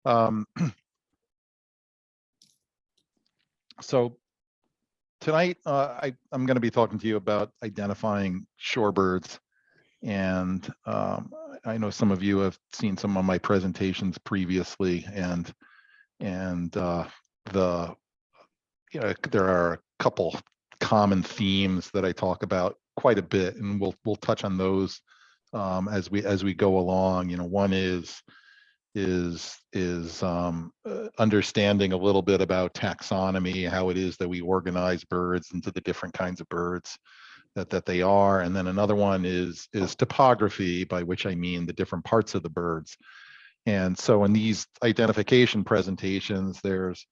Um, so tonight, I'm going to be talking to you about identifying shorebirds. And I know some of you have seen some of my presentations previously, and the there are a couple common themes that I talk about quite a bit, and we'll touch on those as we go along. One is understanding a little bit about taxonomy, how it is that we organize birds into the different kinds of birds that they are. And then another one is topography, by which I mean the different parts of the birds. And so in these identification presentations, there's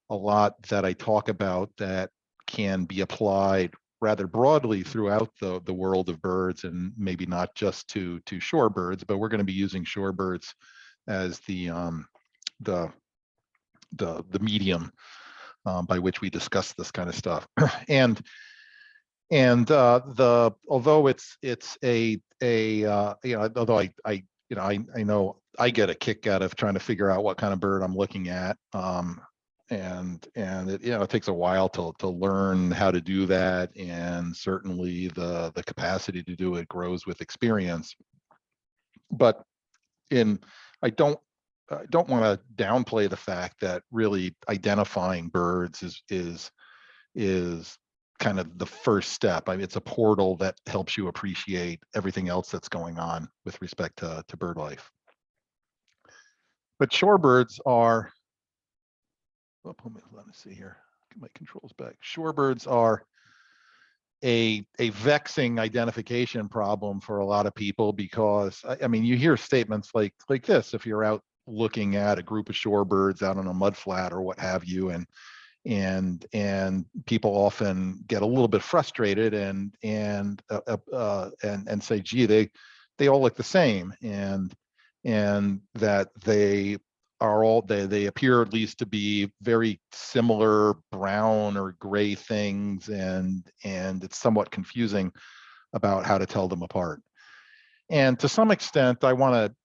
a lot that I talk about that can be applied rather broadly throughout the world of birds, and maybe not just to shorebirds, but we're going to be using shorebirds as the medium by which we discuss this kind of stuff. and although it's a although I know I get a kick out of trying to figure out what kind of bird I'm looking at, and it takes a while to learn how to do that, and certainly the capacity to do it grows with experience. But I don't want to downplay the fact that really identifying birds is kind of the first step. I mean, it's a portal that helps you appreciate everything else that's going on with respect to bird life. But shorebirds are, let me see here, get my controls back. Shorebirds are a vexing identification problem for a lot of people, because I mean, you hear statements like this if you're out looking at a group of shorebirds out on a mudflat or what have you, and people often get a little bit frustrated and say, gee, they all look the same, and that they appear at least to be very similar brown or gray things, and it's somewhat confusing about how to tell them apart. And to some extent, I want to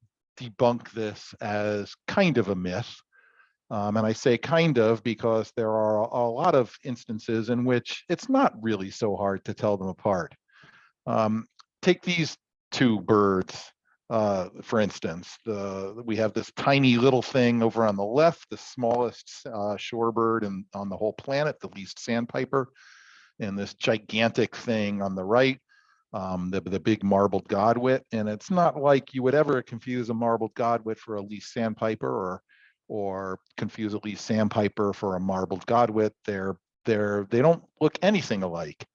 debunk this as kind of a myth. And I say kind of because there are a lot of instances in which it's not really so hard to tell them apart. Take these two birds, for instance. We have this tiny little thing over on the left, the smallest shorebird on the whole planet, the least sandpiper, and this gigantic thing on the right, the big marbled godwit. And it's not like you would ever confuse a marbled godwit for a least sandpiper, or confuse a least sandpiper for a marbled godwit. They don't look anything alike.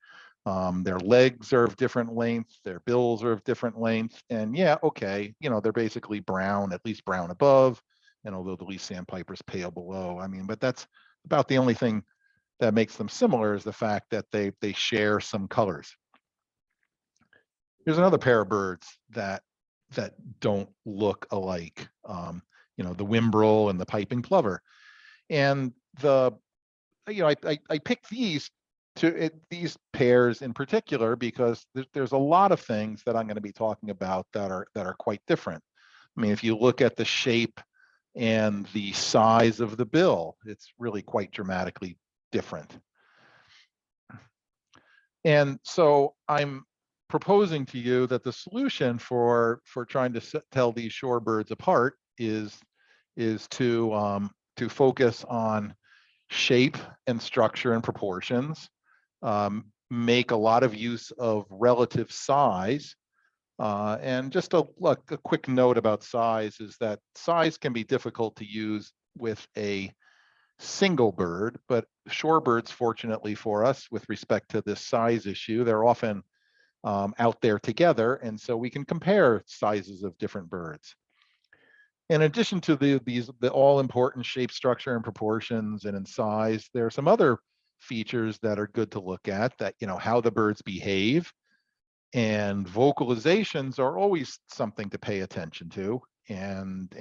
Their legs are of different lengths, their bills are of different lengths, and yeah, okay, they're basically brown, at least brown above, and although the least sandpiper's pale below. I mean, but that's about the only thing that makes them similar, is the fact that they share some colors. Here's another pair of birds that don't look alike. The whimbrel and the piping plover. And I picked these pairs in particular because there's a lot of things that I'm going to be talking about that are quite different. I mean, if you look at the shape and the size of the bill, it's really quite dramatically different. And so I'm proposing to you that the solution for trying to tell these shorebirds apart is to focus on shape and structure and proportions, make a lot of use of relative size, and just a quick note about size is that size can be difficult to use with a single bird, but shorebirds, fortunately for us, with respect to this size issue, they're often out there together, and so we can compare sizes of different birds. In addition to the all-important shape, structure, and proportions, and in size, there are some other features that are good to look at. That how the birds behave, and vocalizations are always something to pay attention to. And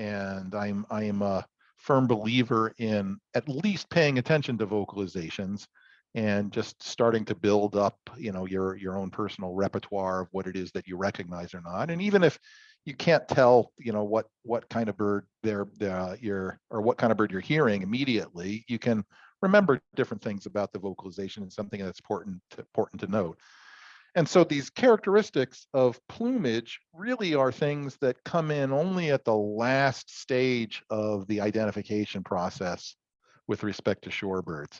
I am a firm believer in at least paying attention to vocalizations, and just starting to build up your own personal repertoire of what it is that you recognize or not. And even if you can't tell, what kind of bird or what kind of bird you're hearing immediately. You can remember different things about the vocalization, and something that's important to note. And so these characteristics of plumage really are things that come in only at the last stage of the identification process with respect to shorebirds.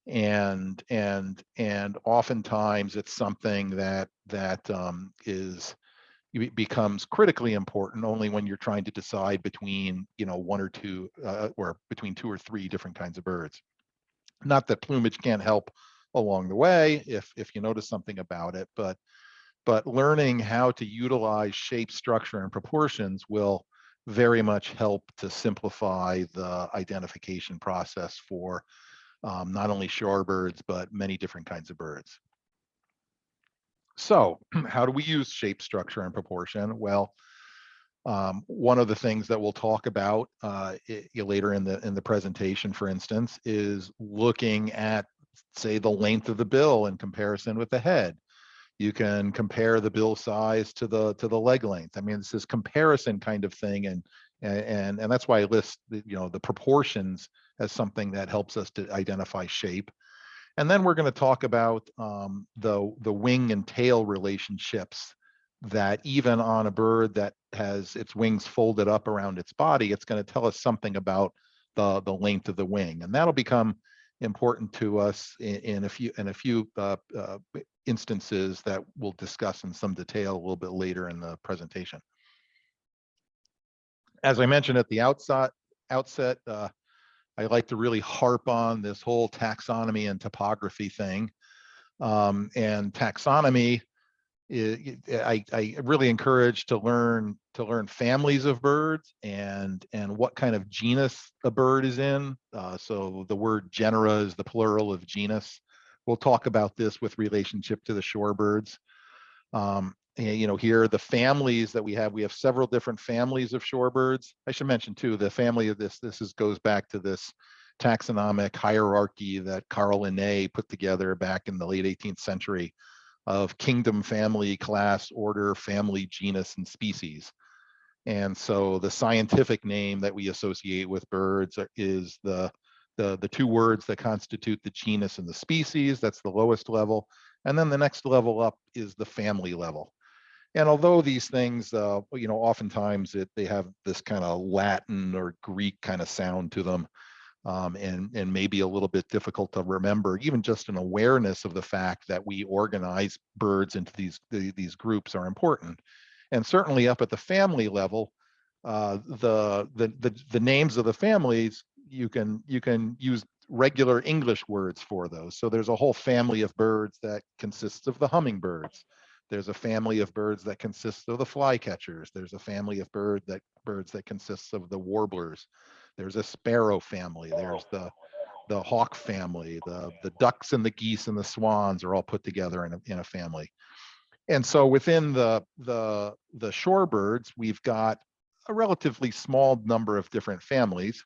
And oftentimes it's something that becomes critically important only when you're trying to decide between one or two or between two or three different kinds of birds. Not that plumage can't help along the way if you notice something about it, but learning how to utilize shape, structure, and proportions will very much help to simplify the identification process for not only shorebirds, but many different kinds of birds. So how do we use shape, structure, and proportion? Well, one of the things that we'll talk about later in the presentation, for instance, is looking at, say, the length of the bill in comparison with the head. You can compare the bill size to the leg length. I mean, it's this comparison kind of thing, and that's why I list the proportions as something that helps us to identify shape. And then we're going to talk about the wing and tail relationships, that even on a bird that has its wings folded up around its body, it's going to tell us something about the length of the wing, and that'll become important to us in a few instances that we'll discuss in some detail a little bit later in the presentation. As I mentioned at the outset, I like to really harp on this whole taxonomy and topography thing. And taxonomy, I really encourage to learn families of birds and what kind of genus a bird is in. So the word genera is the plural of genus. We'll talk about this with relationship to the shorebirds. Here, the families that we have several different families of shorebirds. I should mention too, the family of this goes back to this taxonomic hierarchy that Carl Linné put together back in the late 18th century of kingdom, family, class, order, family, genus, and species. And so the scientific name that we associate with birds is the two words that constitute the genus and the species. That's the lowest level. And then the next level up is the family level. And although these things, oftentimes they have this kind of Latin or Greek kind of sound to them, and maybe a little bit difficult to remember, even just an awareness of the fact that we organize birds into these groups are important. And certainly up at the family level, the names of the families, you can use regular English words for those. So there's a whole family of birds that consists of the hummingbirds. There's a family of birds that consists of the flycatchers. There's a family of birds that consists of the warblers. There's a sparrow family. There's the hawk family. The ducks and the geese and the swans are all put together in a family. And so within the shorebirds, we've got a relatively small number of different families.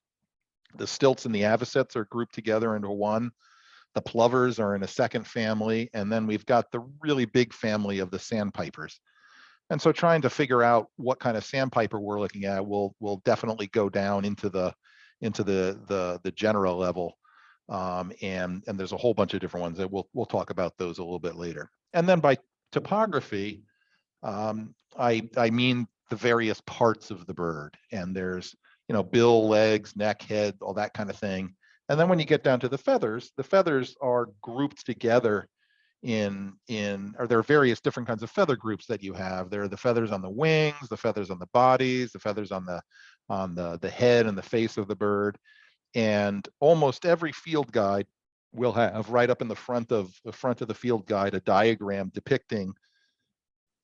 The stilts and the avocets are grouped together into one. The plovers are in a second family, and then we've got the really big family of the sandpipers. And so trying to figure out what kind of sandpiper we're looking at will definitely go down into the genera level. And there's a whole bunch of different ones that we'll talk about those a little bit later. And then by topography, I mean the various parts of the bird, and there's bill, legs, neck, head, all that kind of thing. And then when you get down to the feathers are grouped together or there are various different kinds of feather groups that you have. There are the feathers on the wings, the feathers on the bodies, the feathers on the head and the face of the bird. And almost every field guide will have right up in the front of the field guide a diagram depicting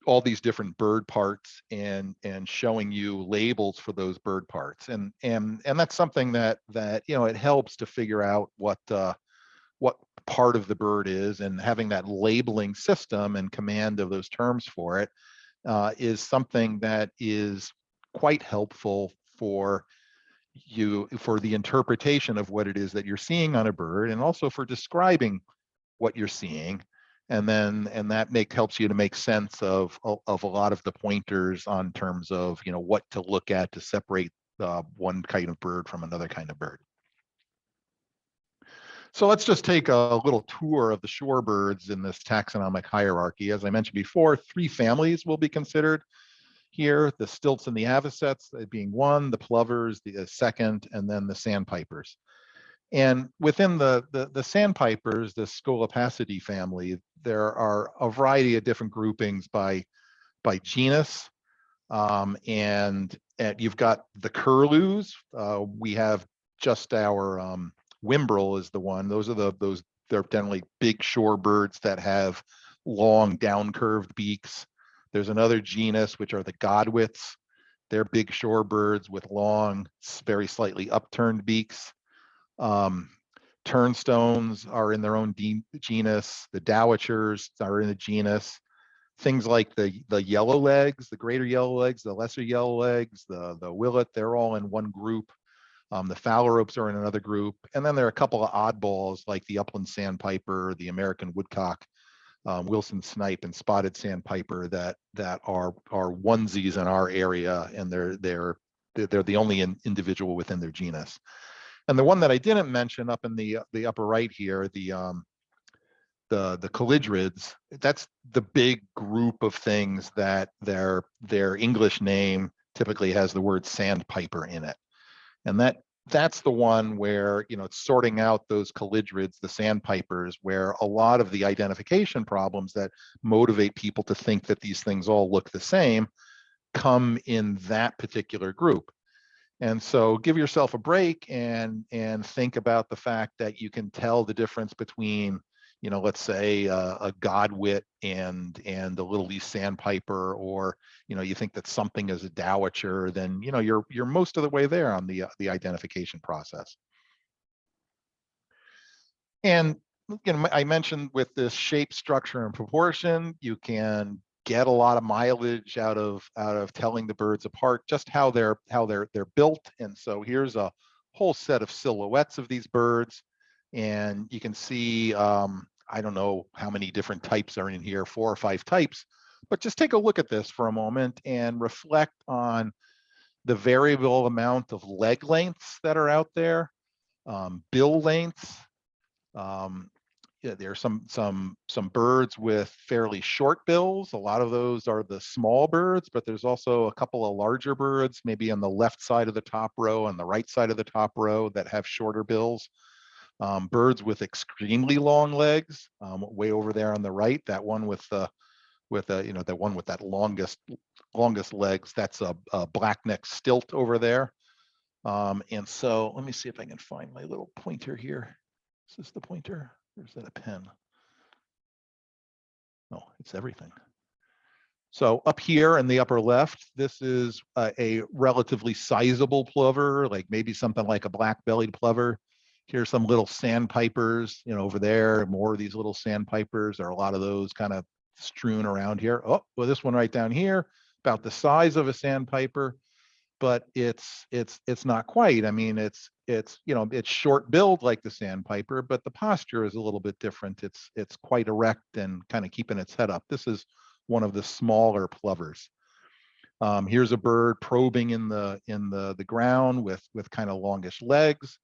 all these different bird parts and showing you labels for those bird parts. And that's something that it helps to figure out what part of the bird is, and having that labeling system and command of those terms for it is something that is quite helpful for the interpretation of what it is that you're seeing on a bird, and also for describing what you're seeing. and that helps you to make sense of a lot of the pointers on terms of, you know, what to look at to separate one kind of bird from another kind of bird. So let's just take a little tour of the shorebirds in this taxonomic hierarchy. As I mentioned before, 3 families will be considered here: the stilts and the avocets being one, the plovers the second, and then the sandpipers. And within the sandpipers, the Scolopacidae family, there are a variety of different groupings by genus. And you've got the curlews. We have just our Wimbrel is the one. Those are they're generally big shorebirds that have long down curved beaks. There's another genus, which are the godwits. They're big shorebirds with long, very slightly upturned beaks. Turnstones are in their own genus. The dowitchers are in a genus. Things like the yellow legs, the greater yellow legs, the lesser yellow legs, the willet, they're all in one group. The phalaropes are in another group. And then there are a couple of oddballs like the upland sandpiper, the American woodcock, Wilson snipe, and spotted sandpiper that are onesies in our area, and they're the only individual within their genus. And the one that I didn't mention up in the upper right here, the calidrids, that's the big group of things that their English name typically has the word sandpiper in it. And that's the one where, you know, it's sorting out those calidrids, the sandpipers, where a lot of the identification problems that motivate people to think that these things all look the same come in that particular group. And so give yourself a break and think about the fact that you can tell the difference between, you know, let's say a godwit and a little leaf sandpiper, or, you know, you think that something is a dowitcher, then, you know, you're most of the way there on the identification process. And, you know, I mentioned with this shape, structure, and proportion, you can get a lot of mileage out of telling the birds apart, just how they're built. And so here's a whole set of silhouettes of these birds, and you can see I don't know how many different types are in here, 4 or 5 types, but just take a look at this for a moment and reflect on the variable amount of leg lengths that are out there, bill lengths. Yeah, there are some birds with fairly short bills. A lot of those are the small birds, but there's also a couple of larger birds, maybe on the left side of the top row and the right side of the top row, that have shorter bills. Birds with extremely long legs, way over there on the right, that one with the you know, the one with that longest legs, that's a blackneck stilt over there. And so let me see if I can find my little pointer here. Is this the pointer? Or is that a pen? No, it's everything. So up here in the upper left, this is a relatively sizable plover, like maybe something like a black-bellied plover. Here's some little sandpipers, you know, over there, more of these little sandpipers. There are a lot of those kind of strewn around here. Oh, well, this one right down here, about the size of a sandpiper, but it's not quite. I mean, it's you know, it's short billed like the sandpiper, but the posture is a little bit different. It's quite erect and kind of keeping its head up. This is one of the smaller plovers. Here's a bird probing in the ground with kind of longish legs.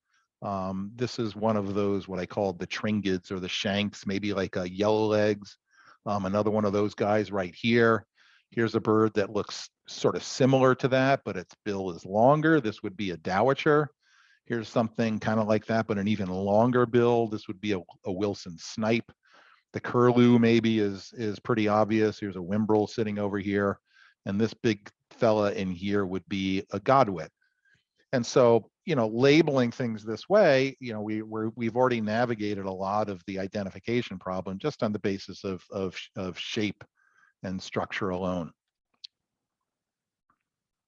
This is one of those, what I call the tringids or the shanks, maybe like a yellow legs. Another one of those guys right here. Here's a bird that looks sort of similar to that, but its bill is longer. This would be a dowitcher. Here's something kind of like that, but an even longer bill. This would be a Wilson snipe. The curlew maybe is pretty obvious. Here's a Wimbrel sitting over here. And this big fella in here would be a godwit. And so, you know, labeling things this way, you know, we've already navigated a lot of the identification problem just on the basis of shape and structure alone.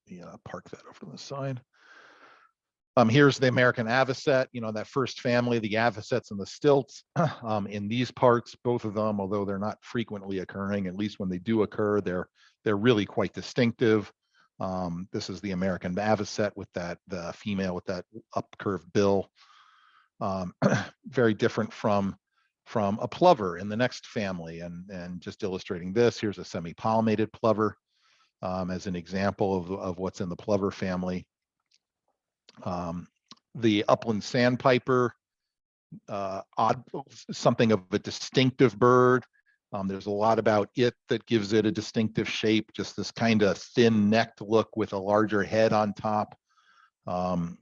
Yeah, park that over to the side. Here's the American avocet, you know, that first family, the avocets and the stilts. In these parts, both of them, although they're not frequently occurring, at least when they do occur, they're really quite distinctive. This is the American avocet with the female with that up curved bill. Very different from from a plover in the next family. And just illustrating this, here's a semi-palmated plover as an example of what's in the plover family. The upland sandpiper, something of a distinctive bird. There's a lot about it that gives it a distinctive shape, just this kind of thin necked look with a larger head on top. And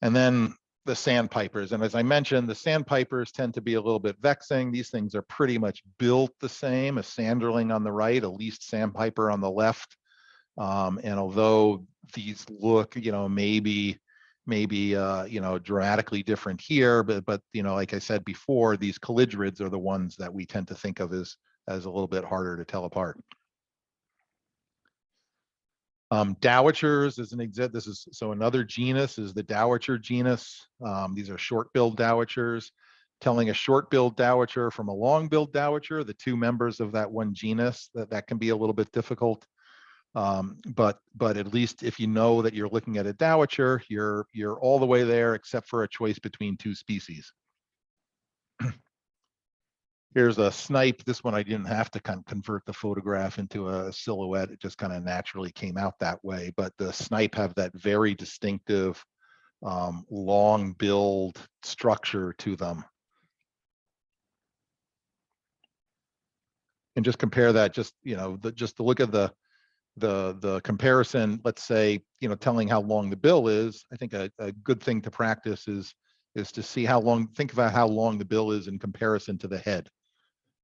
then the sandpipers. And as I mentioned, the sandpipers tend to be a little bit vexing. These things are pretty much built the same, a sanderling on the right, a least sandpiper on the left. And although these look, maybe dramatically different here, but like I said before, these calidrids are the ones that we tend to think of as a little bit harder to tell apart. Dowitchers is another genus is the dowitcher genus. These are short-billed dowitchers. Telling a short-billed dowitcher from a long-billed dowitcher, the two members of that one genus, that can be a little bit difficult. But at least if you know that you're looking at a dowitcher, you're all the way there except for a choice between two species. Here's a snipe. This one I didn't have to kind of convert the photograph into a silhouette. It just kind of naturally came out that way. But the snipe have that very distinctive long-billed structure to them. And just compare that, just to look at the comparison, let's say, telling how long the bill is. I think a good thing to practice is to see think about how long the bill is in comparison to the head,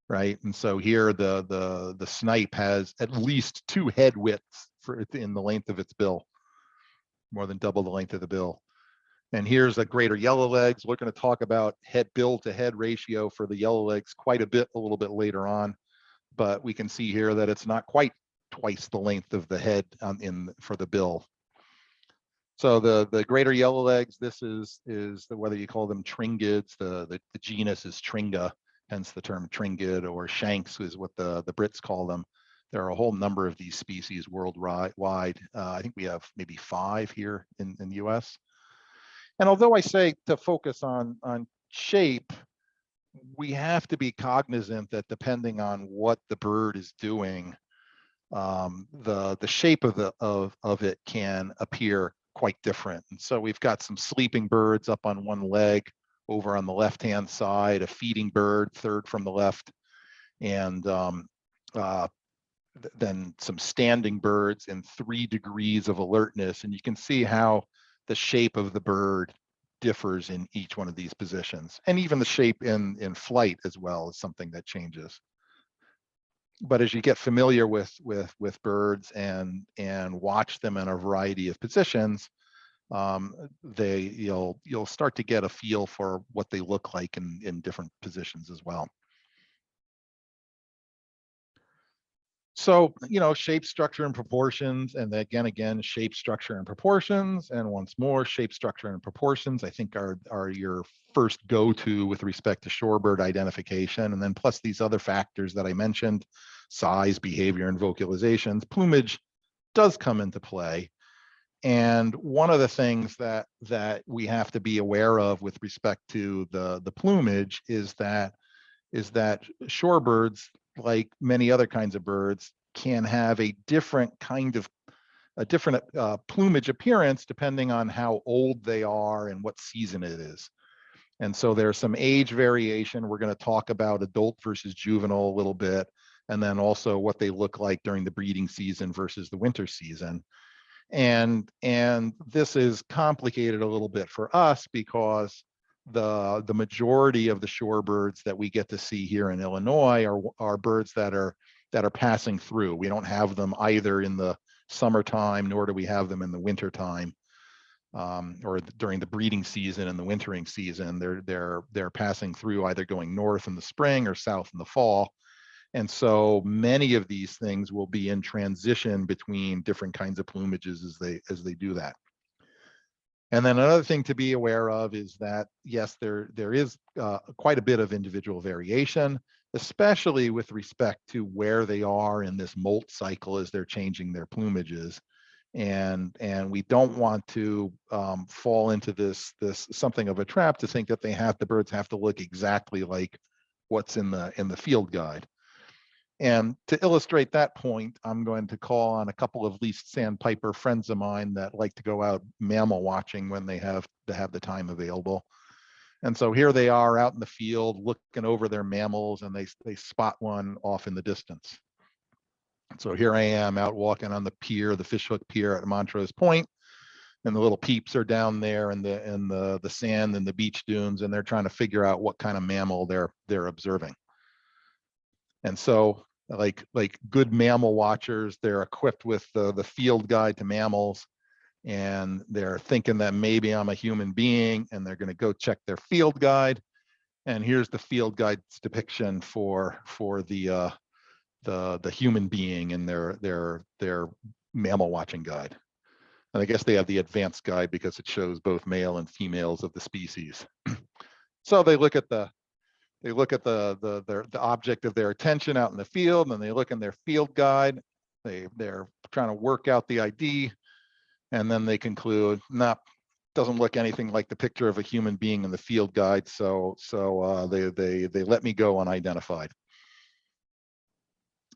right? And so here the snipe has at least 2 head widths in the length of its bill, more than double the length of the bill. And here's a greater yellowlegs. We're going to talk about bill to head ratio for the yellowlegs quite a little bit later on, but we can see here that it's not quite twice the length of the head for the bill. So the greater yellowlegs, this is whether you call them tringids, the genus is Tringa, hence the term tringid, or shanks is what the Brits call them. There are a whole number of these species worldwide. I think we have maybe 5 here in the US. And although I say to focus on shape, we have to be cognizant that depending on what the bird is doing, the shape of it can appear quite different. And so we've got some sleeping birds up on one leg over on the left-hand side, a feeding bird third from the left, and then some standing birds in 3 degrees of alertness. And you can see how the shape of the bird differs in each one of these positions. And even the shape in flight as well is something that changes. But as you get familiar with birds and watch them in a variety of positions, you'll start to get a feel for what they look like in different positions as well. So, shape, structure, and proportions, and again, shape, structure, and proportions, and once more, shape, structure, and proportions, I think are your first go-to with respect to shorebird identification, and then plus these other factors that I mentioned, size, behavior, and vocalizations. Plumage does come into play, and one of the things that we have to be aware of with respect to the plumage is that shorebirds, like many other kinds of birds, can have a different plumage appearance depending on how old they are and what season it is. And so there's some age variation. We're going to talk about adult versus juvenile a little bit, and then also what they look like during the breeding season versus the winter season. And this is complicated a little bit for us because the majority of the shorebirds that we get to see here in Illinois are birds that are passing through. We don't have them either in the summertime, nor do we have them in the wintertime, or during the breeding season and the wintering season. They're passing through, either going north in the spring or south in the fall. And so many of these things will be in transition between different kinds of plumages as they do that. And then another thing to be aware of is that, yes, there is quite a bit of individual variation, especially with respect to where they are in this molt cycle as they're changing their plumages. and we don't want to fall into this something of a trap to think that the birds have to look exactly like what's in the field guide. And to illustrate that point, I'm going to call on a couple of least sandpiper friends of mine that like to go out mammal watching when they have the time available. And so here they are out in the field looking over their mammals, and they spot one off in the distance. So here I am out walking on the pier, the fishhook pier at Montrose Point, and the little peeps are down there in the sand and the beach dunes, and they're trying to figure out what kind of mammal they're observing. And so, like good mammal watchers, they're equipped with the field guide to mammals, and they're thinking that maybe I'm a human being, and they're going to go check their field guide. And here's the field guide's depiction for the human being in their mammal watching guide. And I guess they have the advanced guide because it shows both male and females of the species. So they look at the object of their attention out in the field, and they look in their field guide. They're trying to work out the ID, and then they conclude, nah, doesn't look anything like the picture of a human being in the field guide. So they let me go unidentified.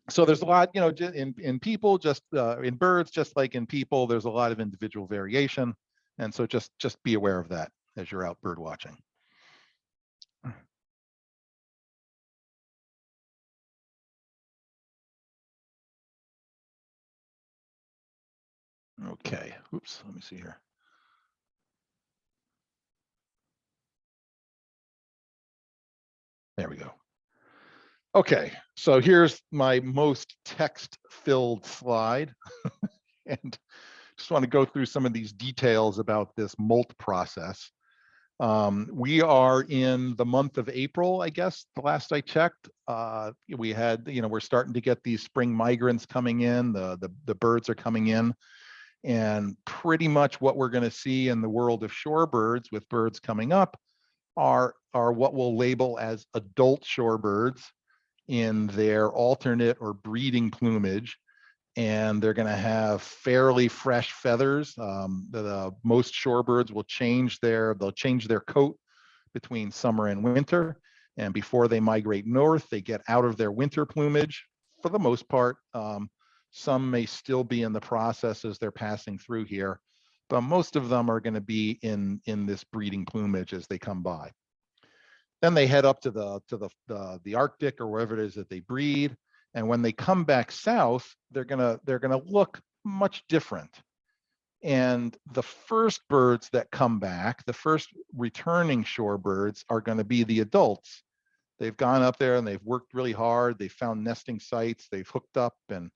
So there's a lot, in people, just in birds, just like in people, there's a lot of individual variation. And so just be aware of that as you're out bird watching. Okay, oops, let me see here. There we go. Okay, so here's my most text-filled slide. And just want to go through some of these details about this molt process. We are in the month of April, I guess, the last I checked. We had, we're starting to get these spring migrants coming in, the birds are coming in, and pretty much what we're going to see in the world of shorebirds with birds coming up are what we'll label as adult shorebirds in their alternate or breeding plumage. And they're going to have fairly fresh feathers. Most shorebirds will change their coat between summer and winter. And before they migrate north, they get out of their winter plumage for the most part. Some may still be in the process as they're passing through here, but most of them are going to be in this breeding plumage as they come by. Then they head up to the Arctic or wherever it is that they breed. And when they come back south, they're gonna look much different. And the first birds that come back, the first returning shorebirds, are going to be the adults. They've gone up there and they've worked really hard. They've found nesting sites. They've hooked up and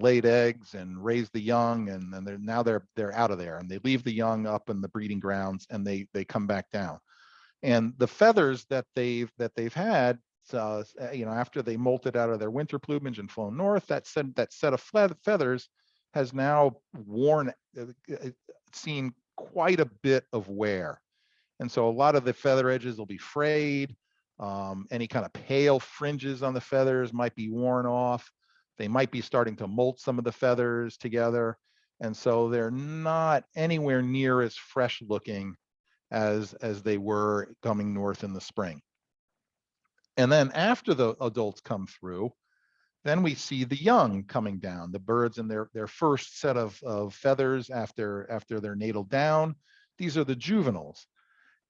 laid eggs and raised the young, and they're out of there. And they leave the young up in the breeding grounds, and they come back down. And the feathers that they've had, after they molted out of their winter plumage and flown north, that set of feathers has now seen quite a bit of wear. And so a lot of the feather edges will be frayed. Any kind of pale fringes on the feathers might be worn off. They might be starting to molt some of the feathers together. And so they're not anywhere near as fresh looking as they were coming north in the spring. And then after the adults come through, then we see the young coming down, the birds in their first set of feathers after their natal down. These are the juveniles.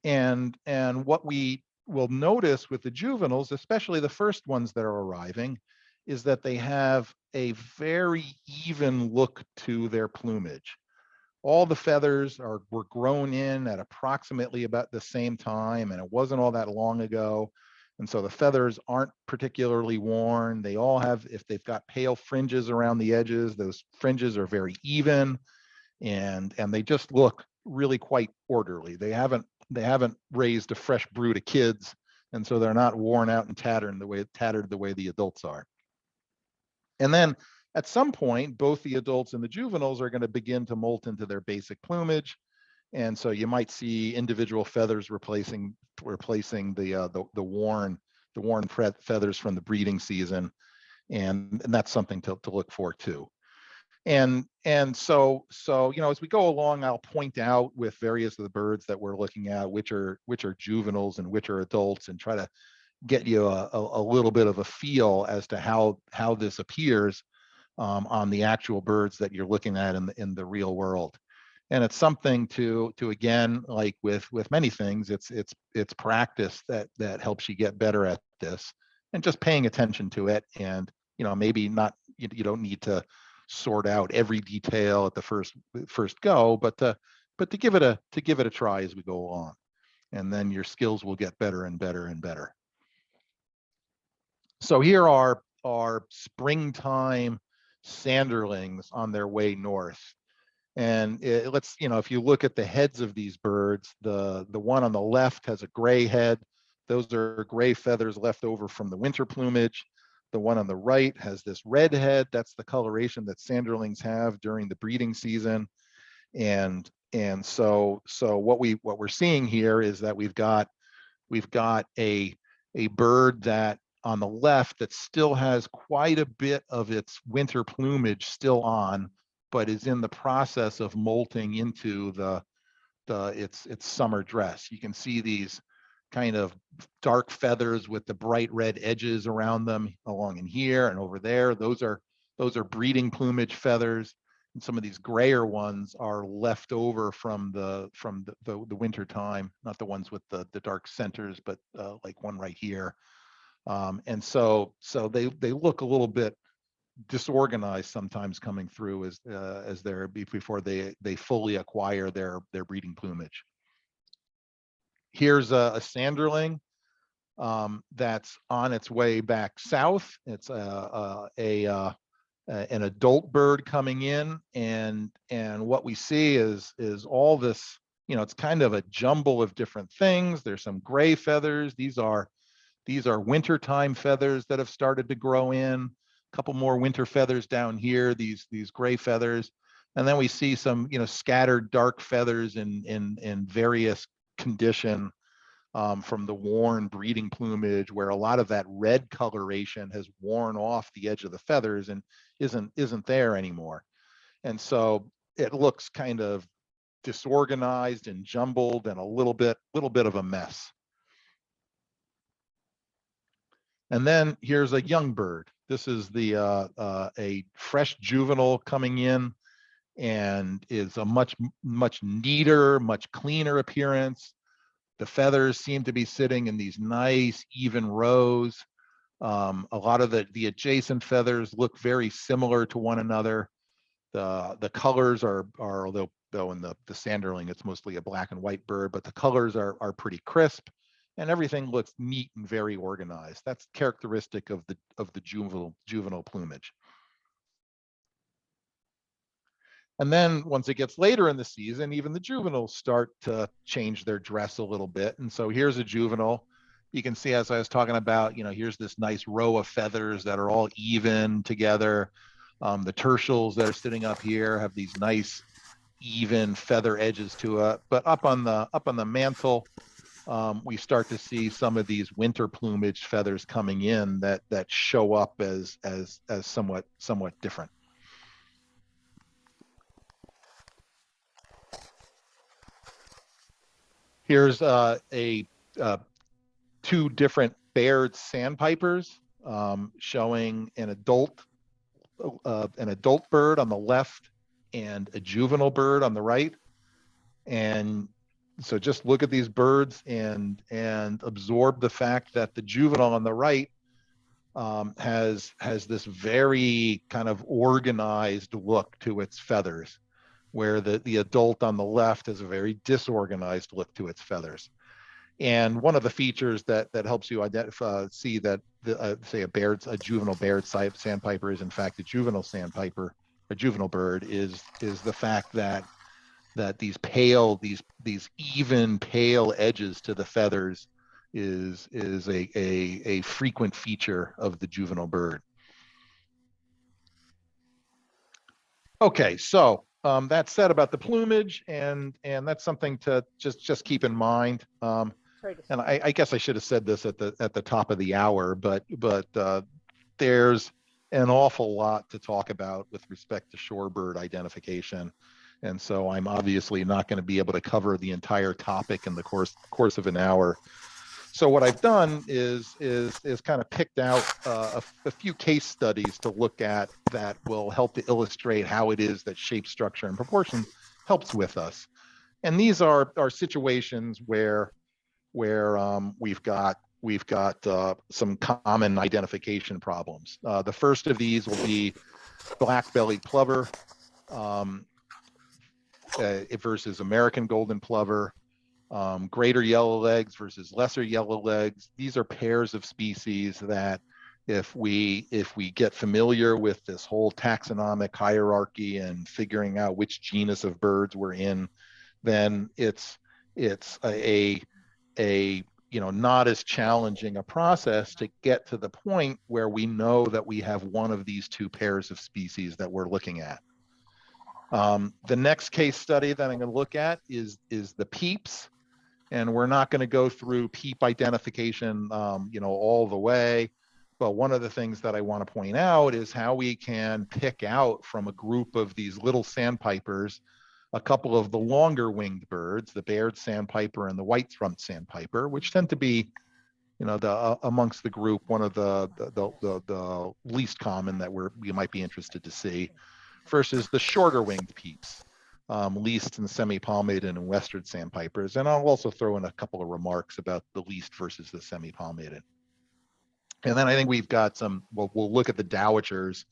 And what we will notice with the juveniles, especially the first ones that are arriving, is that they have a very even look to their plumage. All the feathers were grown in at approximately about the same time, and it wasn't all that long ago. And so the feathers aren't particularly worn. They all have, if they've got pale fringes around the edges, those fringes are very even, and they just look really quite orderly. They haven't raised a fresh brood of kids, and so they're not worn out and tattered the way the adults are. And then at some point, both the adults and the juveniles are going to begin to molt into their basic plumage. And so you might see individual feathers replacing the worn feathers from the breeding season. And that's something to look for too. And so as we go along, I'll point out with various of the birds that we're looking at which are juveniles and which are adults, and try to get you a little bit of a feel as to how this appears on the actual birds that you're looking at in the real world. And it's something to again, like with many things, it's practice that helps you get better at this, and just paying attention to it. And maybe not, you don't need to sort out every detail at the first go, but to give it a try as we go along, and then your skills will get better and better and better. So here are our springtime sanderlings on their way north. And if you look at the heads of these birds, the one on the left has a gray head. Those are gray feathers left over from the winter plumage. The one on the right has this red head. That's the coloration that sanderlings have during the breeding season. And so what we're seeing here is that we've got a bird that on the left that still has quite a bit of its winter plumage still on, but is in the process of molting into its summer dress. You can see these kind of dark feathers with the bright red edges around them along in here and over there. Those are breeding plumage feathers. And some of these grayer ones are left over from the winter time, not the ones with the dark centers, but like one right here. And so they look a little bit disorganized sometimes coming through as they're before they fully acquire their breeding plumage. Here's a sanderling that's on its way back south. It's an adult bird coming in, and what we see is all this. It's kind of a jumble of different things. There's some gray feathers. These are wintertime feathers that have started to grow in. A couple more winter feathers down here, these gray feathers. And then we see some, scattered dark feathers in various condition from the worn breeding plumage, where a lot of that red coloration has worn off the edge of the feathers and isn't there anymore. And so it looks kind of disorganized and jumbled and a little bit of a mess. And then here's a young bird. This is a fresh juvenile coming in, and is a much neater, much cleaner appearance. The feathers seem to be sitting in these nice even rows. A lot of the adjacent feathers look very similar to one another. The colors are although in the sanderling it's mostly a black and white bird, but the colors are pretty crisp. And everything looks neat and very organized. That's characteristic of the juvenile plumage. And then once it gets later in the season, even the juveniles start to change their dress a little bit. And so here's a juvenile. You can see, as I was talking about, here's this nice row of feathers that are all even together. The tertials that are sitting up here have these nice even feather edges to it. But up on the mantle, we start to see some of these winter plumage feathers coming in that show up as somewhat different. Here's two different Baird sandpipers showing an adult bird on the left and a juvenile bird on the right. And so just look at these birds and absorb the fact that the juvenile on the right has this very kind of organized look to its feathers, where the adult on the left has a very disorganized look to its feathers. And one of the features that helps you identify, see that say a juvenile Baird sandpiper is in fact a juvenile sandpiper, a juvenile bird, is the fact that these even pale edges to the feathers is a frequent feature of the juvenile bird. Okay, so that said about the plumage, and that's something to just keep in mind. And I guess I should have said this at the top of the hour, but there's an awful lot to talk about with respect to shorebird identification. And so I'm obviously not going to be able to cover the entire topic in the course of an hour. So what I've done is kind of picked out a few case studies to look at that will help to illustrate how it is that shape, structure, and proportion helps with us. And these are situations where we've got some common identification problems. The first of these will be black-bellied plover um, versus American golden plover. Greater yellowlegs versus lesser yellowlegs. These are pairs of species that if we get familiar with this whole taxonomic hierarchy and figuring out which genus of birds we're in, then it's a not as challenging a process to get to the point where we know that we have one of these two pairs of species that we're looking at. The next case study that I'm going to look at is the peeps. And we're not going to go through peep identification, all the way. But one of the things that I want to point out is how we can pick out from a group of these little sandpipers a couple of the longer winged birds, the Baird sandpiper and the white-throat sandpiper, which tend to be, amongst the group, one of the least common that we might be interested to see, versus the shorter winged peeps. Least and semi-palmated and western sandpipers. And I'll also throw in a couple of remarks about the least versus the semi-palmated. And then I think we've got we'll look at the dowitchers,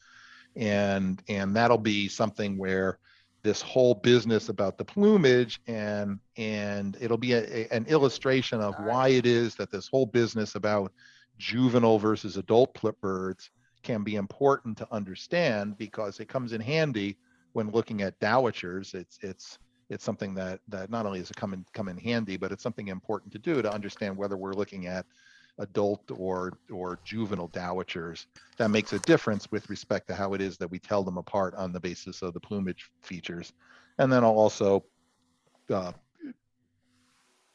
and that'll be something where this whole business about the plumage and it'll be an illustration of why it is that this whole business about juvenile versus adult birds can be important to understand, because it comes in handy when looking at dowitchers. It's something that not only does it come in handy, but it's something important to do to understand whether we're looking at adult or juvenile dowitchers. That makes a difference with respect to how it is that we tell them apart on the basis of the plumage features. And then I'll also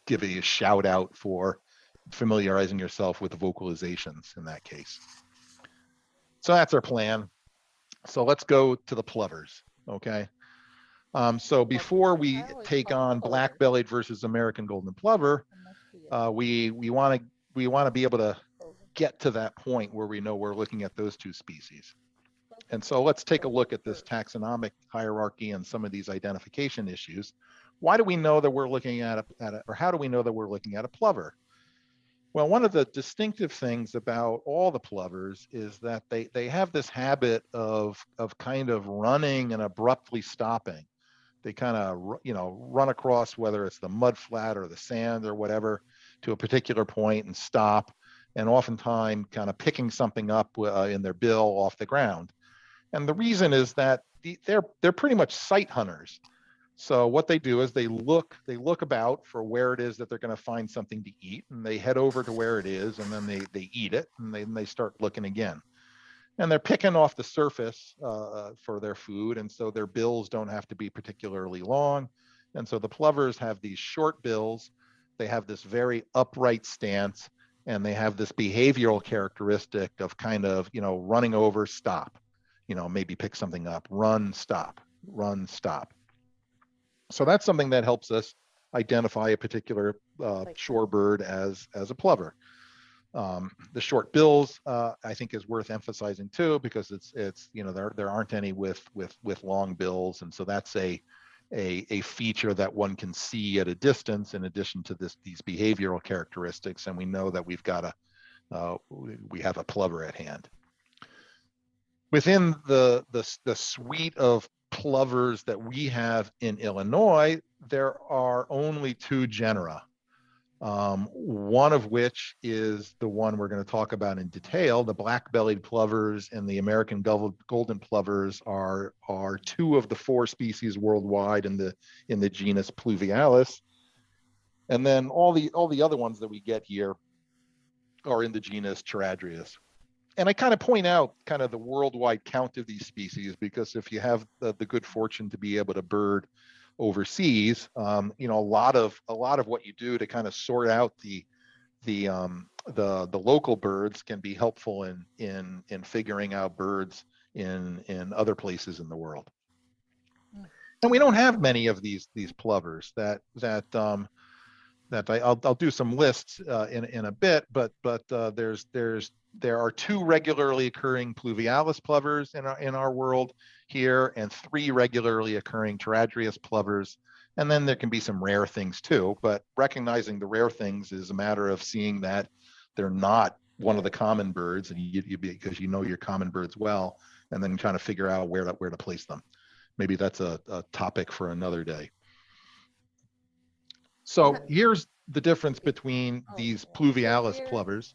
give a shout out for familiarizing yourself with the vocalizations in that case. So that's our plan. So let's go to the plovers, okay? So before we take on black-bellied versus American golden plover, we want to be able to get to that point where we know we're looking at those two species. And so let's take a look at this taxonomic hierarchy and some of these identification issues. Why do we know that we're looking at or how do we know that we're looking at a plover? Well, one of the distinctive things about all the plovers is that they have this habit of kind of running and abruptly stopping. They kind of, run across, whether it's the mud flat or the sand or whatever, to a particular point and stop, and oftentimes kind of picking something up in their bill off the ground. And the reason is that they're pretty much sight hunters. So what they do is they look about for where it is that they're going to find something to eat, and they head over to where it is, and then they eat it, and they start looking again. And they're picking off the surface for their food, and so their bills don't have to be particularly long. And so the plovers have these short bills, they have this very upright stance, and they have this behavioral characteristic of kind of, running over, stop, maybe pick something up, run, stop, run, stop. So that's something that helps us identify a particular shorebird as a plover. The short bills, I think, is worth emphasizing too, because it's there aren't any with long bills, and so that's a feature that one can see at a distance in addition to these behavioral characteristics, and we know that we have a plover at hand. Within the suite of plovers that we have in Illinois, there are only two genera. One of which is the one we're going to talk about in detail. The black-bellied plovers and the American golden plovers are two of the four species worldwide in the genus Pluvialis. And then all the other ones that we get here are in the genus Charadrius. And I kind of point out kind of the worldwide count of these species, because if you have the good fortune to be able to bird overseas, a lot of what you do to kind of sort out the the local birds can be helpful in figuring out birds in other places in the world. And we don't have many of these plovers that I'll do some lists in a bit, but there are 2 regularly occurring pluvialis plovers in our world here, and 3 regularly occurring Charadrius plovers. And then there can be some rare things too, but recognizing the rare things is a matter of seeing that they're not one of the common birds, and because you know your common birds well, and then trying to figure out where to place them. Maybe that's a topic for another day. So here's the difference between these pluvialis plovers.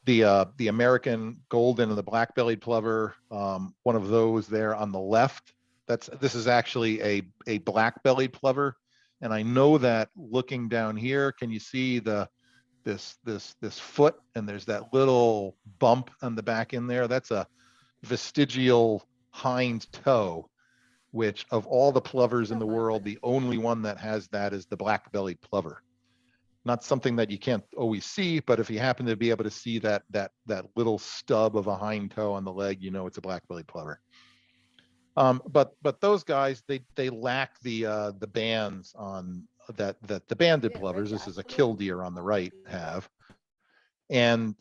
The American golden and the black-bellied plover, one of those there on the left, this is actually a black-bellied plover. And I know that looking down here, can you see this foot, and there's that little bump on the back end there? That's a vestigial hind toe, which of all the plovers in the world, the only one that has that is the black-bellied plover. Not something that you can't always see, but if you happen to be able to see that little stub of a hind toe on the leg, you know it's a black-bellied plover. But those guys, they lack the bands on that the banded plovers. This is a killdeer on the right have. And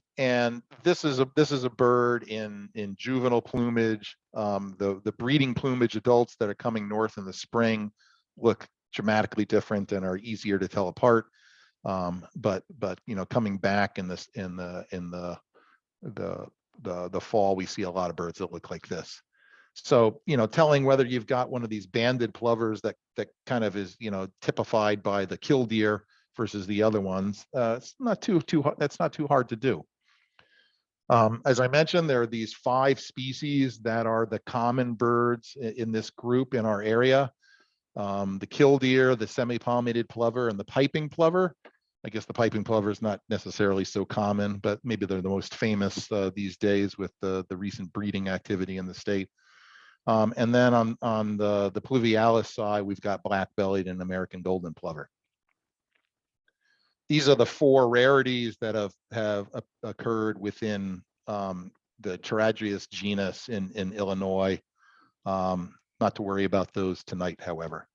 this is a bird in juvenile plumage. The breeding plumage adults that are coming north in the spring look dramatically different and are easier to tell apart. But you know, coming back in the fall, we see a lot of birds that look like this. So, you know, telling whether you've got one of these banded plovers that kind of is, you know, typified by the killdeer versus the other ones, it's not that's not too hard to do. As I mentioned, there are these 5 species that are the common birds in this group in our area. The killdeer, the semi-palmated plover, and the piping plover. I guess the piping plover is not necessarily so common, but maybe they're the most famous these days with the recent breeding activity in the state. And then on the pluvialis side, we've got black-bellied and American golden plover. These are the 4 rarities that have occurred within the Charadrius genus in Illinois. Not to worry about those tonight, however.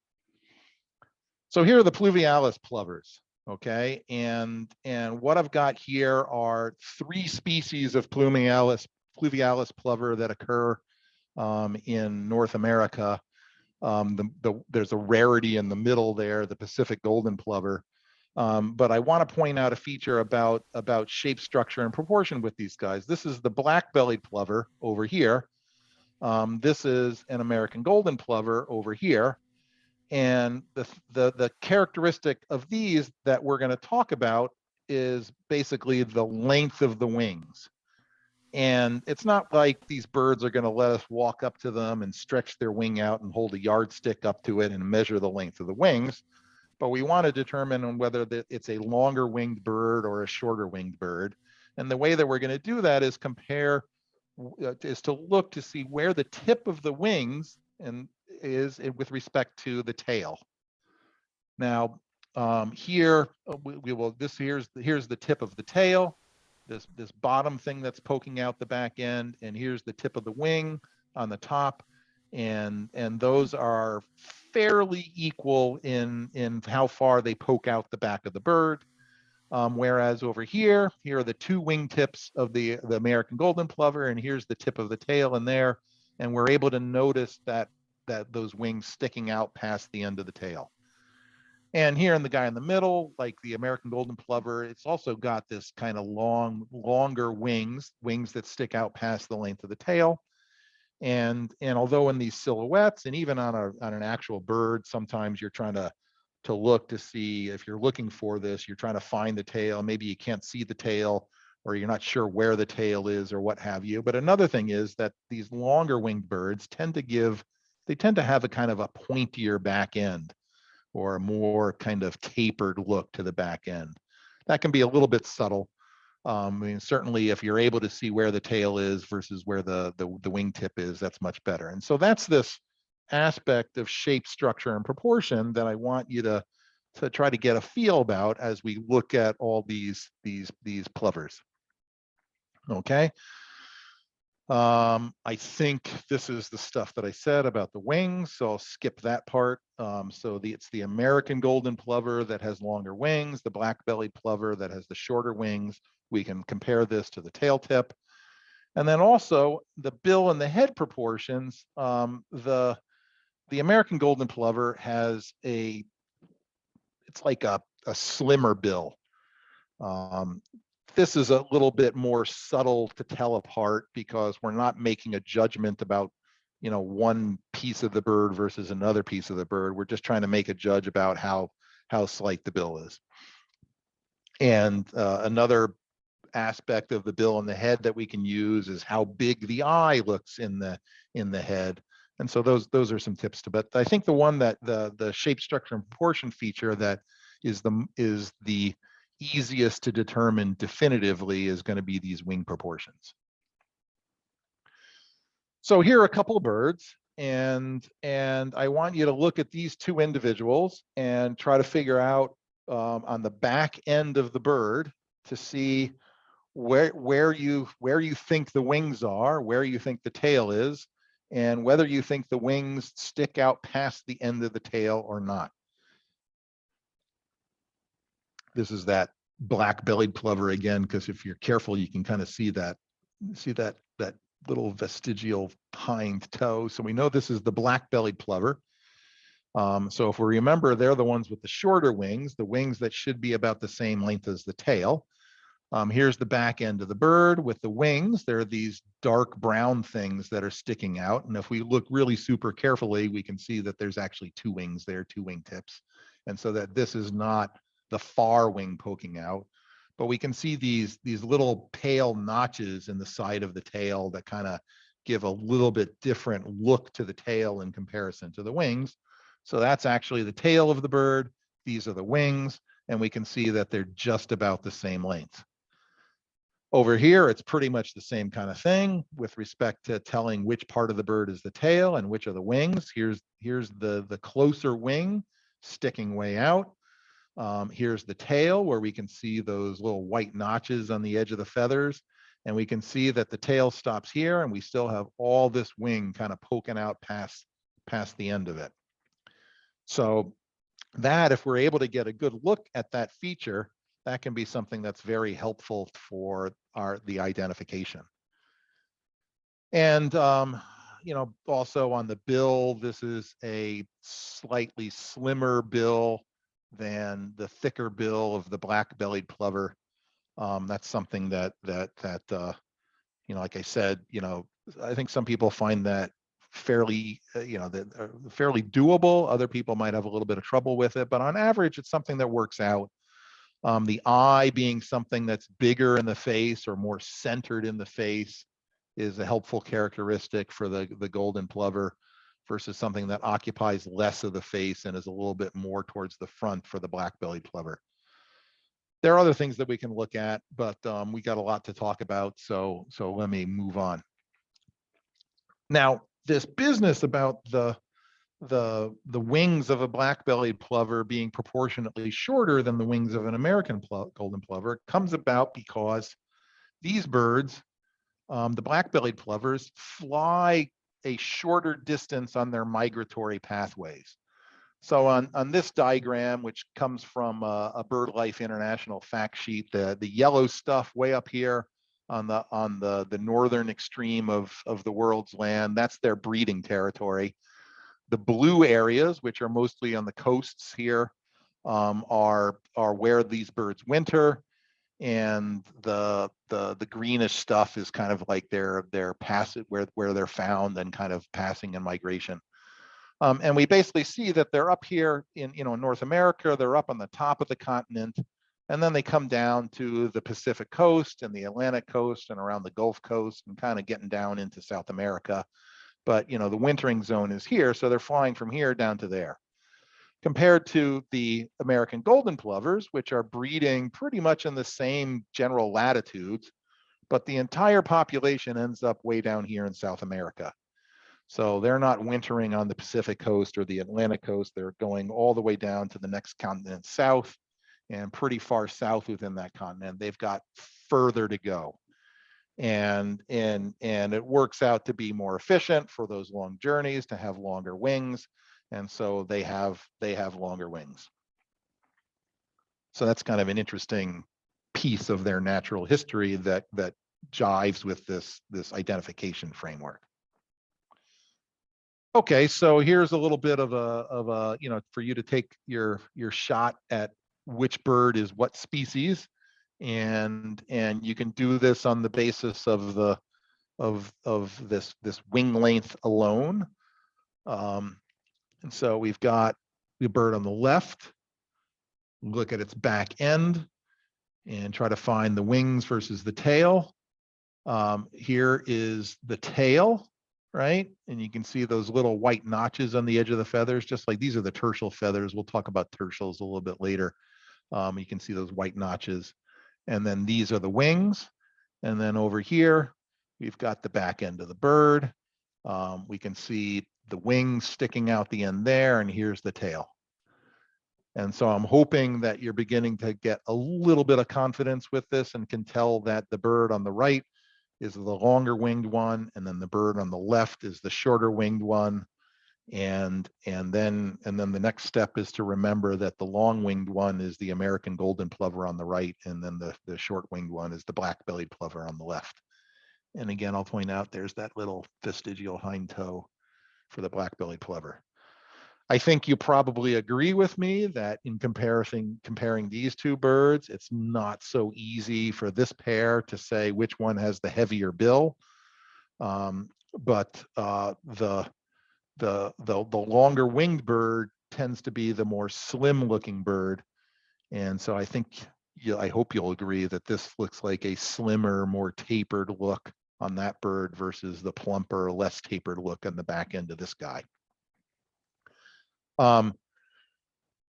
So here are the pluvialis plovers, okay? And what I've got here are 3 species of pluvialis plover that occur in North America. There's a rarity in the middle there, the Pacific golden plover. But I want to point out a feature about shape, structure, and proportion with these guys. This is the black-bellied plover over here. This is an American golden plover over here. And the characteristic of these that we're going to talk about is basically the length of the wings. And it's not like these birds are going to let us walk up to them and stretch their wing out and hold a yardstick up to it and measure the length of the wings. But we want to determine whether it's a longer winged bird or a shorter winged bird. And the way that we're going to do that is is to look to see where the tip of the wings is with respect to the tail. Now, here here's the tip of the tail, this bottom thing that's poking out the back end, and here's the tip of the wing on the top, and those are fairly equal in how far they poke out the back of the bird. Whereas over here are the 2 wing tips of the American golden plover, and here's the tip of the tail in there, and we're able to notice that those wings sticking out past the end of the tail. And here in the guy in the middle, like the American golden plover, it's also got this kind of longer wings that stick out past the length of the tail. And although in these silhouettes and even on an actual bird, sometimes you're trying to look to see if you're looking for this, you're trying to find the tail. Maybe you can't see the tail, or you're not sure where the tail is, or what have you. But another thing is that these longer winged birds tend to have a kind of a pointier back end, or a more kind of tapered look to the back end. That can be a little bit subtle. I mean, certainly if you're able to see where the tail is versus where the wingtip is, that's much better. And so that's this aspect of shape, structure, and proportion that I want you to to try to get a feel about as we look at all these plovers. Okay. I think this is the stuff that I said about the wings, so I'll skip that part. So it's the American golden plover that has longer wings, the black-bellied plover that has the shorter wings. We can compare this to the tail tip. And then also the bill and the head proportions. The American golden plover has it's like a slimmer bill. This is a little bit more subtle to tell apart because we're not making a judgment about, one piece of the bird versus another piece of the bird. We're just trying to make a judge about how slight the bill is. And another aspect of the bill and the head that we can use is how big the eye looks in the head. And so those are some tips to, but I think the one that the shape, structure, and proportion feature that is the easiest to determine definitively is going to be these wing proportions. So here are a couple of birds, and I want you to look at these two individuals and try to figure out on the back end of the bird to see where you think the wings are, where you think the tail is, and whether you think the wings stick out past the end of the tail or not. This is that black-bellied plover again, because if you're careful, you can kind of see that little vestigial hind toe. So we know this is the black-bellied plover. So if we remember, they're the ones with the shorter wings, the wings that should be about the same length as the tail. Here's the back end of the bird with the wings. There are these dark brown things that are sticking out. And if we look really super carefully, we can see that there's actually two wings there, two wing tips. And so that this is not the far wing poking out, but we can see these little pale notches in the side of the tail that kind of give a little bit different look to the tail in comparison to the wings. So that's actually the tail of the bird. These are the wings, and we can see that they're just about the same length. Over here, it's pretty much the same kind of thing with respect to telling which part of the bird is the tail and which are the wings. Here's the closer wing sticking way out. Here's the tail where we can see those little white notches on the edge of the feathers. And we can see that the tail stops here and we still have all this wing kind of poking out past the end of it. So that, if we're able to get a good look at that feature, that can be something that's very helpful for the identification. And also on the bill, this is a slightly slimmer bill than the thicker bill of the black-bellied plover. That's something that like I said, I think some people find that fairly, fairly doable. Other people might have a little bit of trouble with it, but on average, it's something that works out. The eye being something that's bigger in the face or more centered in the face is a helpful characteristic for the golden plover versus something that occupies less of the face and is a little bit more towards the front for the black-bellied plover. There are other things that we can look at, but we got a lot to talk about, so let me move on. Now, this business about the wings of a black-bellied plover being proportionately shorter than the wings of an American golden plover comes about because these birds, the black-bellied plovers, fly a shorter distance on their migratory pathways. So on this diagram, which comes from a BirdLife International fact sheet, the yellow stuff way up here on the northern extreme of the world's land, that's their breeding territory. The blue areas, which are mostly on the coasts here, are where these birds winter, and the greenish stuff is kind of like their passage where they're found and kind of passing in migration. And we basically see that they're up here in North America. They're up on the top of the continent, and then they come down to the Pacific coast and the Atlantic coast and around the Gulf Coast and kind of getting down into South America. But the wintering zone is here, so they're flying from here down to there. Compared to the American golden plovers, which are breeding pretty much in the same general latitudes, but the entire population ends up way down here in South America. So they're not wintering on the Pacific coast or the Atlantic coast. They're going all the way down to the next continent south, and pretty far south within that continent. They've got further to go. And it works out to be more efficient for those long journeys, to have longer wings. And so they have longer wings. So that's kind of an interesting piece of their natural history that jives with this identification framework. Okay, so here's a little bit of a for you to take your shot at which bird is what species, and you can do this on the basis of this wing length alone. And so we've got the bird on the left. Look at its back end and try to find the wings versus the tail. Here is the tail, right? And you can see those little white notches on the edge of the feathers, just like these are the tertial feathers. We'll talk about tertials a little bit later. You can see those white notches. And then these are the wings. And then over here, we've got the back end of the bird. We can see the wings sticking out the end there, and here's the tail. And so I'm hoping that you're beginning to get a little bit of confidence with this and can tell that the bird on the right is the longer winged one, and then the bird on the left is the shorter winged one. And then the next step is to remember that the long winged one is the American golden plover on the right, and then the short winged one is the black-bellied plover on the left. And again, I'll point out there's that little vestigial hind toe for the black-bellied plover. I think you probably agree with me that in comparing these two birds, it's not so easy for this pair to say which one has the heavier bill. But the longer winged bird tends to be the more slim looking bird. And so I hope you'll agree that this looks like a slimmer, more tapered look on that bird versus the plumper, less tapered look on the back end of this guy.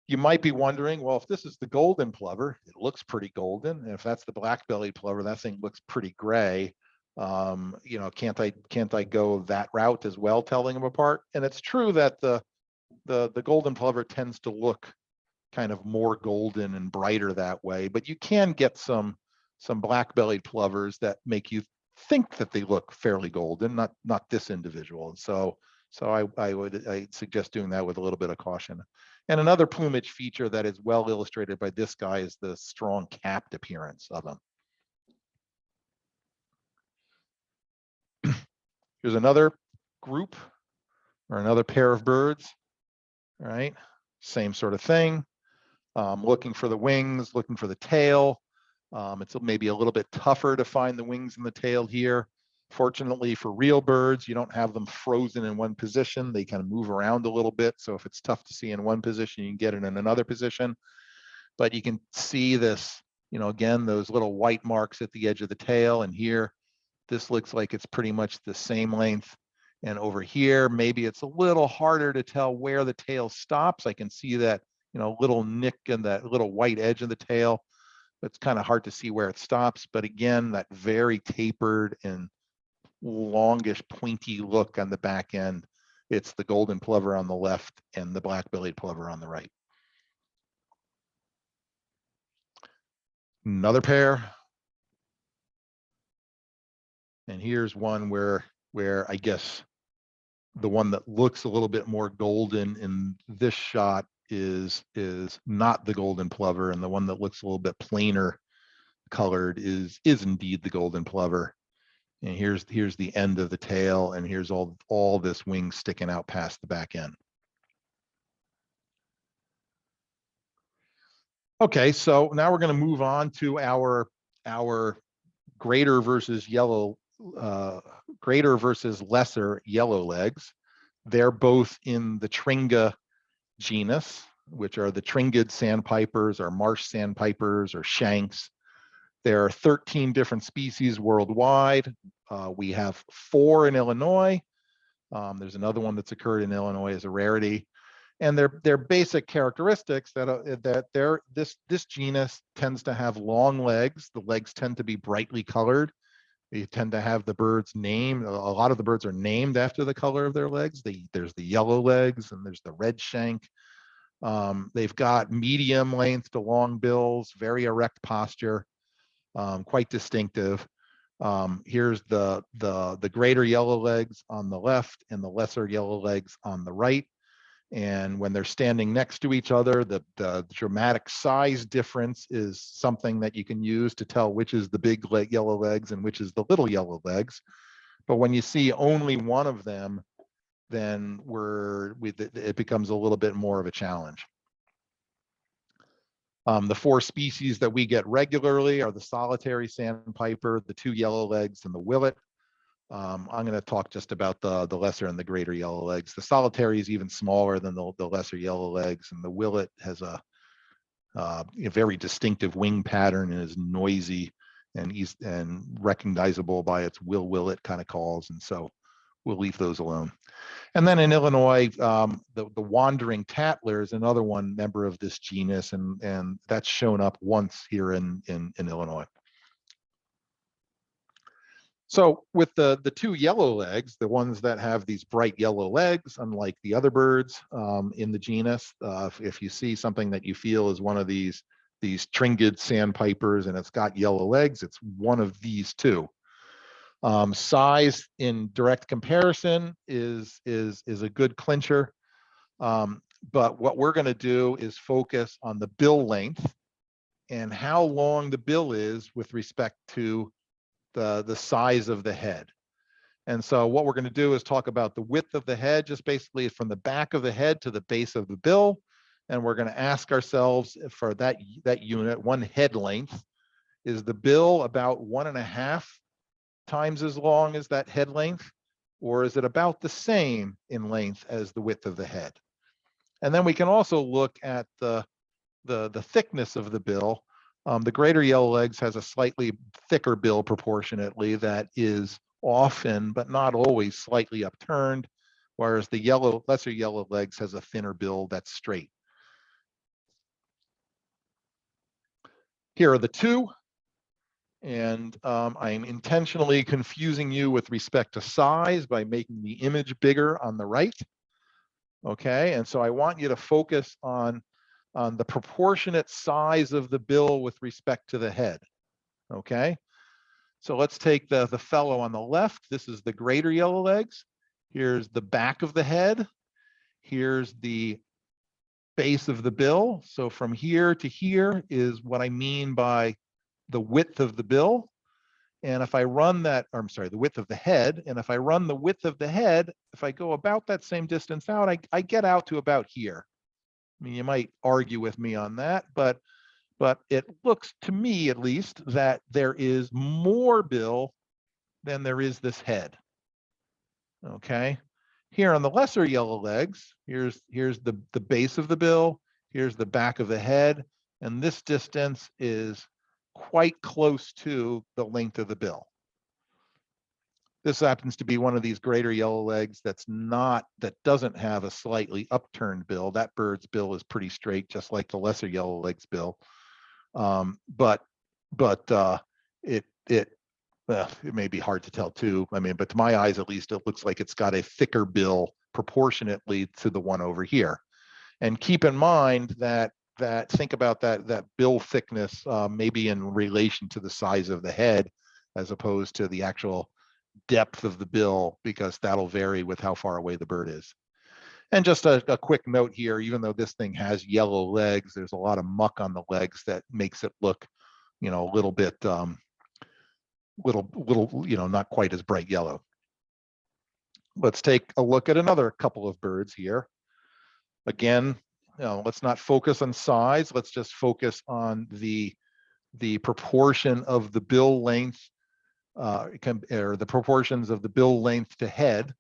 You might be wondering, well, if this is the golden plover, it looks pretty golden. And if that's the black-bellied plover, that thing looks pretty gray. Can't I go that route as well, telling them apart? And it's true that the golden plover tends to look kind of more golden and brighter that way, but you can get some black-bellied plovers that make you think that they look fairly golden, not this individual. And so I suggest doing that with a little bit of caution. And another plumage feature that is well illustrated by this guy is the strong capped appearance of him. Here's another group or another pair of birds, right? Same sort of thing. Looking for the wings, looking for the tail. It's maybe a little bit tougher to find the wings and the tail here. Fortunately for real birds, you don't have them frozen in one position. They kind of move around a little bit. So if it's tough to see in one position, you can get it in another position. But you can see this, again, those little white marks at the edge of the tail. And here, this looks like it's pretty much the same length. And over here, maybe it's a little harder to tell where the tail stops. I can see that, little nick in that little white edge of the tail. It's kind of hard to see where it stops. But again, that very tapered and longish pointy look on the back end. It's the golden plover on the left and the black-bellied plover on the right. Another pair. And here's one where I guess the one that looks a little bit more golden in this shot is not the golden plover, and the one that looks a little bit plainer colored is indeed the golden plover. And here's the end of the tail, and here's all this wing sticking out past the back end. Okay, so now we're going to move on to our greater versus lesser yellow legs. They're both in the Tringa genus, which are the Tringid sandpipers or marsh sandpipers or shanks. There are 13 different species worldwide. We have 4 in Illinois. There's another one that's occurred in Illinois as a rarity. And their basic characteristics this genus tends to have long legs. The legs tend to be brightly colored. You tend to have the birds named. A lot of the birds are named after the color of their legs. There's the yellow legs and there's the red shank. They've got medium length to long bills, very erect posture, quite distinctive. Here's the greater yellow legs on the left and the lesser yellow legs on the right. And when they're standing next to each other, the dramatic size difference is something that you can use to tell which is the big yellow legs and which is the little yellow legs. But when you see only one of them, then it becomes a little bit more of a challenge. The four species that we get regularly are the solitary sandpiper, the two yellow legs, and the willet. I'm going to talk just about the lesser and the greater yellow legs. The solitary is even smaller than the lesser yellow legs, and the willet has a very distinctive wing pattern and is noisy and recognizable by its willet kind of calls, and so we'll leave those alone. And then in Illinois, the wandering tattler is another one member of this genus, and that's shown up once here in Illinois. So with the two yellow legs, the ones that have these bright yellow legs, unlike the other birds in the genus, if you see something that you feel is one of these tringid sandpipers and it's got yellow legs, it's one of these two. Size in direct comparison is a good clincher, but what we're going to do is focus on the bill length and how long the bill is with respect to the size of the head. And so what we're going to do is talk about the width of the head, just basically from the back of the head to the base of the bill. And we're going to ask ourselves for that unit, one head length, is the bill about 1.5 times as long as that head length, or is it about the same in length as the width of the head? And then we can also look at the thickness of the bill. The greater yellow legs has a slightly thicker bill proportionately that is often, but not always, slightly upturned, whereas the lesser yellow legs has a thinner bill that's straight. Here are the two, and I'm intentionally confusing you with respect to size by making the image bigger on the right. Okay, and so I want you to focus on the proportionate size of the bill with respect to the head. Okay, so let's take the fellow on the left. This is the greater yellow legs. Here's the back of the head. Here's the base of the bill. So from here to here is what I mean by the width of the bill. And if I run that, or I'm sorry, the width of the head, and if I run the width of the head, if I go about that same distance out, I get out to about here. I mean, you might argue with me on that, but it looks to me, at least, that there is more bill than there is this head. Okay, here on the lesser yellow legs, here's the base of the bill, here's the back of the head, and this distance is quite close to the length of the bill. This happens to be one of these greater yellow legs that doesn't have a slightly upturned bill. That bird's bill is pretty straight, just like the lesser yellow legs bill. But it may be hard to tell too. I mean, but to my eyes, at least, it looks like it's got a thicker bill proportionately to the one over here. And keep in mind that think about that bill thickness maybe in relation to the size of the head, as opposed to the actual depth of the bill, because that'll vary with how far away the bird is. And just a quick note here, even though this thing has yellow legs, there's a lot of muck on the legs that makes it look, a little bit, not quite as bright yellow. Let's take a look at another couple of birds here. Again, let's not focus on size. Let's just focus on the proportion of the bill length, or the proportions of the bill length to head.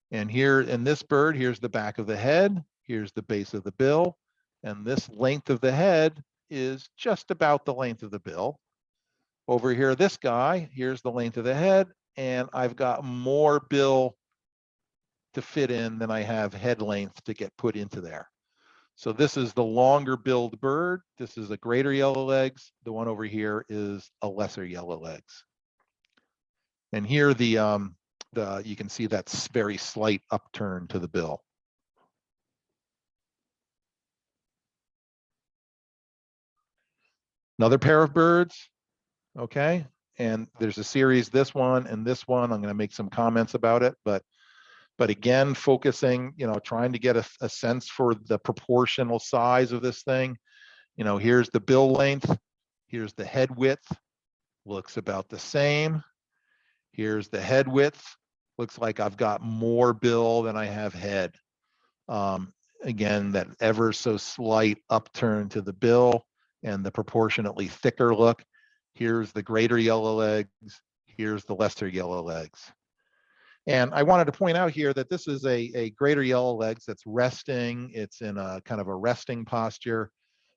And here in this bird, here's the back of the head, here's the base of the bill, and this length of the head is just about the length of the bill. Over here, this guy, here's the length of the head, and I've got more bill to fit in than I have head length to get put into there. So this is the longer billed bird. This is a greater yellow legs. The one over here is a lesser yellow legs. And here you can see that's very slight upturn to the bill. Another pair of birds, okay? And there's a series, this one and this one. I'm going to make some comments about it, but again, focusing, trying to get a sense for the proportional size of this thing. Here's the bill length, here's the head width, looks about the same. Here's the head width, looks like I've got more bill than I have head. Again, that ever so slight upturn to the bill and the proportionately thicker look. Here's the greater yellow legs, here's the lesser yellow legs. And I wanted to point out here that this is a greater yellow legs that's resting. It's in a kind of a resting posture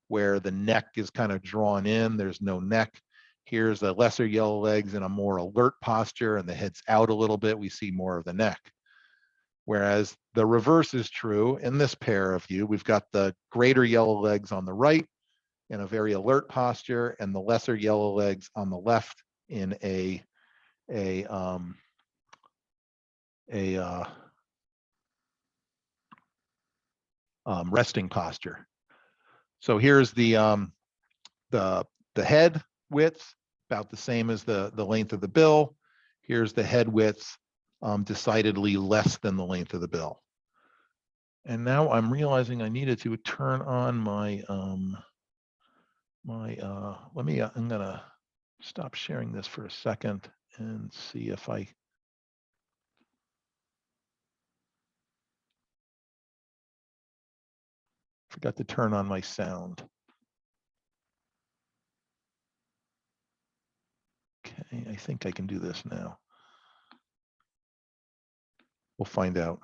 where the neck is kind of drawn in, there's no neck. Here's the lesser yellow legs in a more alert posture and the head's out a little bit, we see more of the neck. Whereas the reverse is true in this pair of you. We've got the greater yellow legs on the right in a very alert posture and the lesser yellow legs on the left in a resting posture. So here's the head width, about the same as the length of the bill. Here's the head width, decidedly less than the length of the bill. And now I'm realizing I needed to turn on my I'm gonna stop sharing this for a second and see if I forgot to turn on my sound. Okay, I think I can do this now. We'll find out.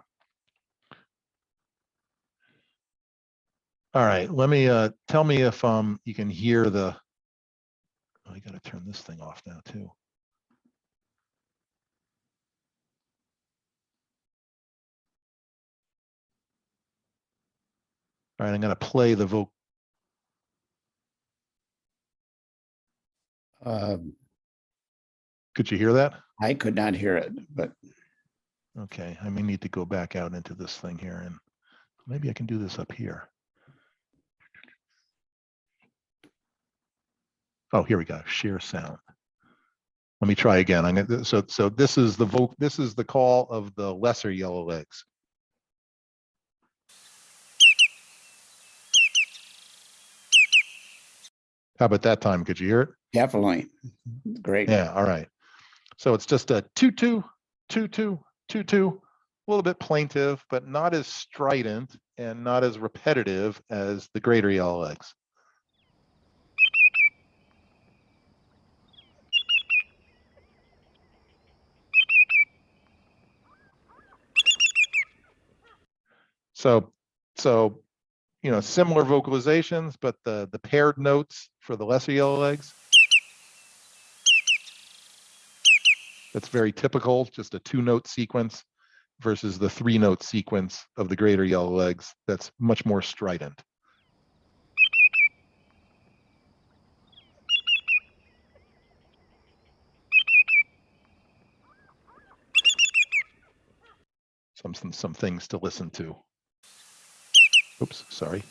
All right, let me tell me if you can hear the. Oh, I got to turn this thing off now too. All right, I'm going to play the vocal. Could you hear that? I could not hear it, but. Okay, I may need to go back out into this thing here and maybe I can do this up here. Oh, here we go, share sound. Let me try again. So this is the call of the lesser yellow legs. How about that time? Could you hear it? Definitely. Great. Yeah, all right. So it's just a 2-2, 2-2, 2-2, a little bit plaintive, but not as strident and not as repetitive as the greater yellow legs. So similar vocalizations, but the paired notes for the lesser yellow legs. That's very typical, just a 2-note sequence versus the 3-note sequence of the greater yellow legs. That's much more strident. Some things to listen to. Oops, sorry.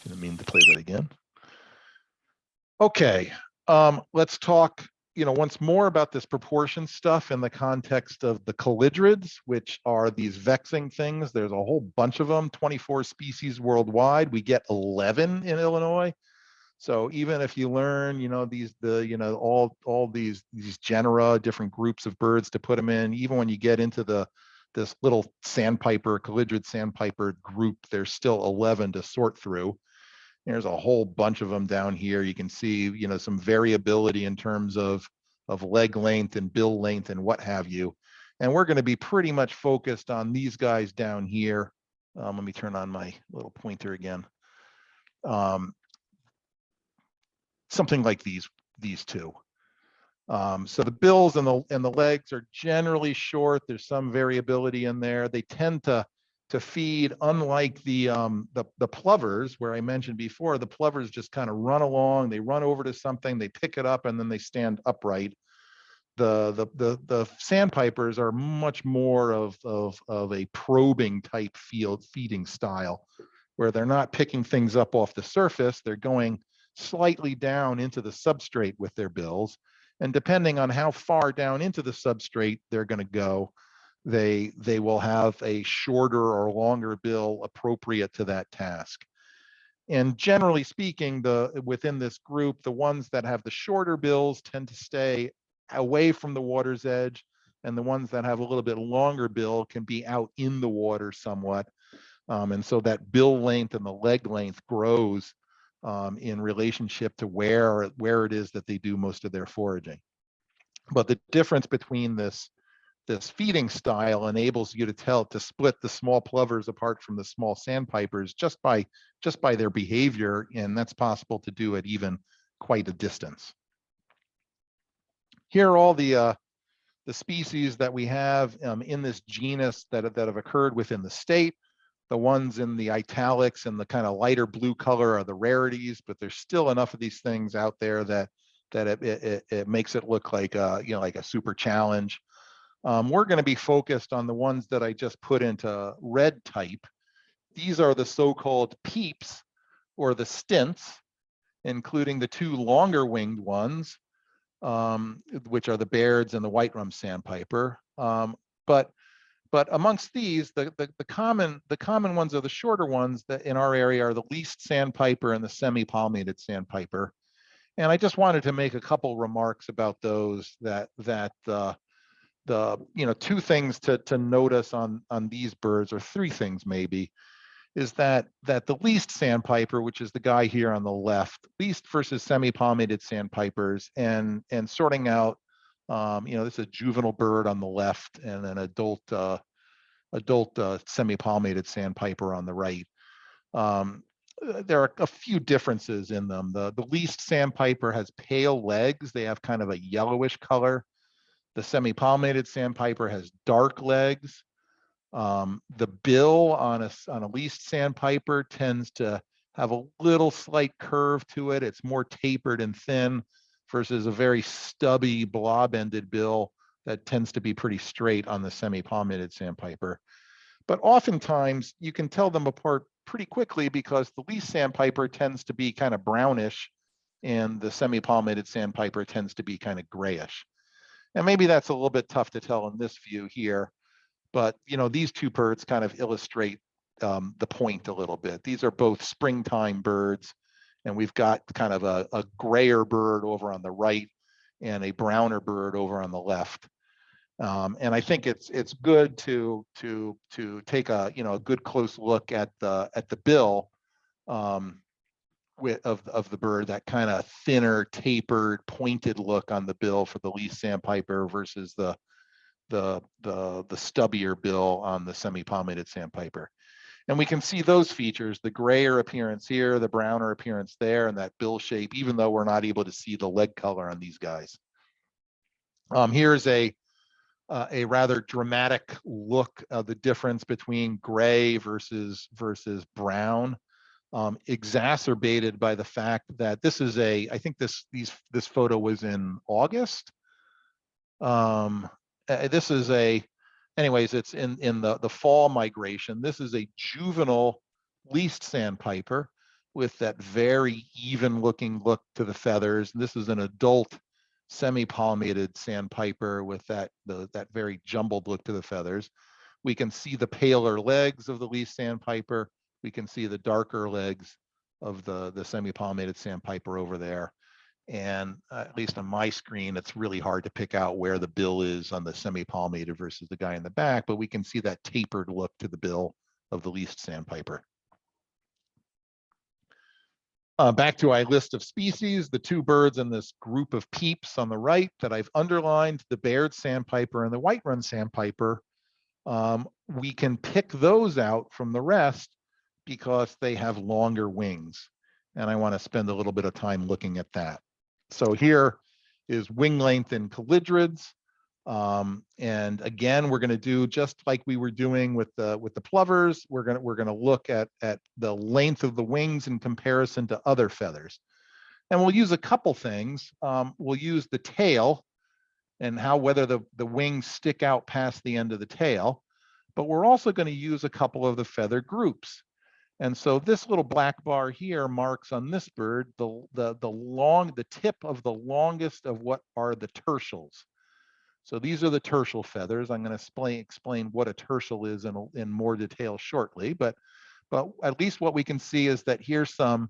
Didn't mean to play that again. Okay, let's talk, once more about this proportion stuff in the context of the calidrids, which are these vexing things. There's a whole bunch of them, 24 species worldwide. We get 11 in Illinois. So even if you learn, all these genera, different groups of birds to put them in, even when you get into this little sandpiper, calidrid sandpiper group, there's still 11 to sort through. There's a whole bunch of them down here. You can see, some variability in terms of leg length and bill length and what have you. And we're going to be pretty much focused on these guys down here. Let me turn on my little pointer again. Something like these two. So the bills and the legs are generally short. There's some variability in there. They tend to feed, unlike the plovers, where I mentioned before. The plovers just kind of run along. They run over to something, they pick it up, and then they stand upright. the sandpipers are much more of a probing type field feeding style, where they're not picking things up off the surface, they're going slightly down into the substrate with their bills. And depending on how far down into the substrate they're going to go, they will have a shorter or longer bill appropriate to that task. And generally speaking, within this group, the ones that have the shorter bills tend to stay away from the water's edge, and the ones that have a little bit longer bill can be out in the water somewhat. And so that bill length and the leg length grows in relationship to where it is that they do most of their foraging. But the difference between this feeding style enables you to split the small plovers apart from the small sandpipers just by their behavior, and that's possible to do at even quite a distance. Here are all the species that we have in this genus that have occurred within the state. The ones in the italics and the kind of lighter blue color are the rarities, but there's still enough of these things out there that it makes it look like like a super challenge. We're going to be focused on the ones that I just put into red type. These are the so-called peeps, or the stints, including the two longer winged ones, which are the Bairds and the white-rump sandpiper. But amongst these, the common ones are the shorter ones that in our area are the least sandpiper and the semi-palmated sandpiper. And I just wanted to make a couple remarks about those two things to notice on these birds, or three things maybe, is that the least sandpiper, which is the guy here on the left, least versus semi-palmated sandpipers, and sorting out, this is a juvenile bird on the left and an adult semi-palmated sandpiper on the right. There are a few differences in them. The least sandpiper has pale legs. They have kind of a yellowish color. The semi-palmated sandpiper has dark legs. The bill on a least sandpiper tends to have a little slight curve to it. It's more tapered and thin versus a very stubby blob-ended bill that tends to be pretty straight on the semi-palmated sandpiper. But oftentimes you can tell them apart pretty quickly because the least sandpiper tends to be kind of brownish and the semi-palmated sandpiper tends to be kind of grayish. And maybe that's a little bit tough to tell in this view here, but these two birds kind of illustrate the point a little bit. These are both springtime birds, and we've got kind of a grayer bird over on the right and a browner bird over on the left. And I think it's good to take a good close look at the bill of the bird, that kind of thinner, tapered, pointed look on the bill for the least sandpiper versus the stubbier bill on the semi-palmated sandpiper. And we can see those features, the grayer appearance here, the browner appearance there, and that bill shape, even though we're not able to see the leg color on these guys. Here's a rather dramatic look of the difference between gray versus brown, exacerbated by the fact that this is I think this photo was in August. This is anyways, it's in the fall migration. This is a juvenile least sandpiper with that very even looking look to the feathers. This is an adult semi-palmated sandpiper with that very jumbled look to the feathers. We can see the paler legs of the least sandpiper. We can see the darker legs of the semi-palmated sandpiper over there. And at least on my screen, it's really hard to pick out where the bill is on the semi-palmated versus the guy in the back, but we can see that tapered look to the bill of the least sandpiper. Back to our list of species, the two birds in this group of peeps on the right that I've underlined, the Baird sandpiper and the white-run sandpiper, we can pick those out from the rest because they have longer wings. And I want to spend a little bit of time looking at that. So here is wing length in calidrids. And again, we're going to do just like we were doing with the plovers. We're going to look at the length of the wings in comparison to other feathers. And we'll use a couple things. We'll use the tail and how whether the wings stick out past the end of the tail. But we're also going to use a couple of the feather groups. And so this little black bar here marks on this bird the tip of the longest of what are the tertials. So these are the tertial feathers. I'm going to explain what a tertial is in more detail shortly, but at least what we can see is that here's some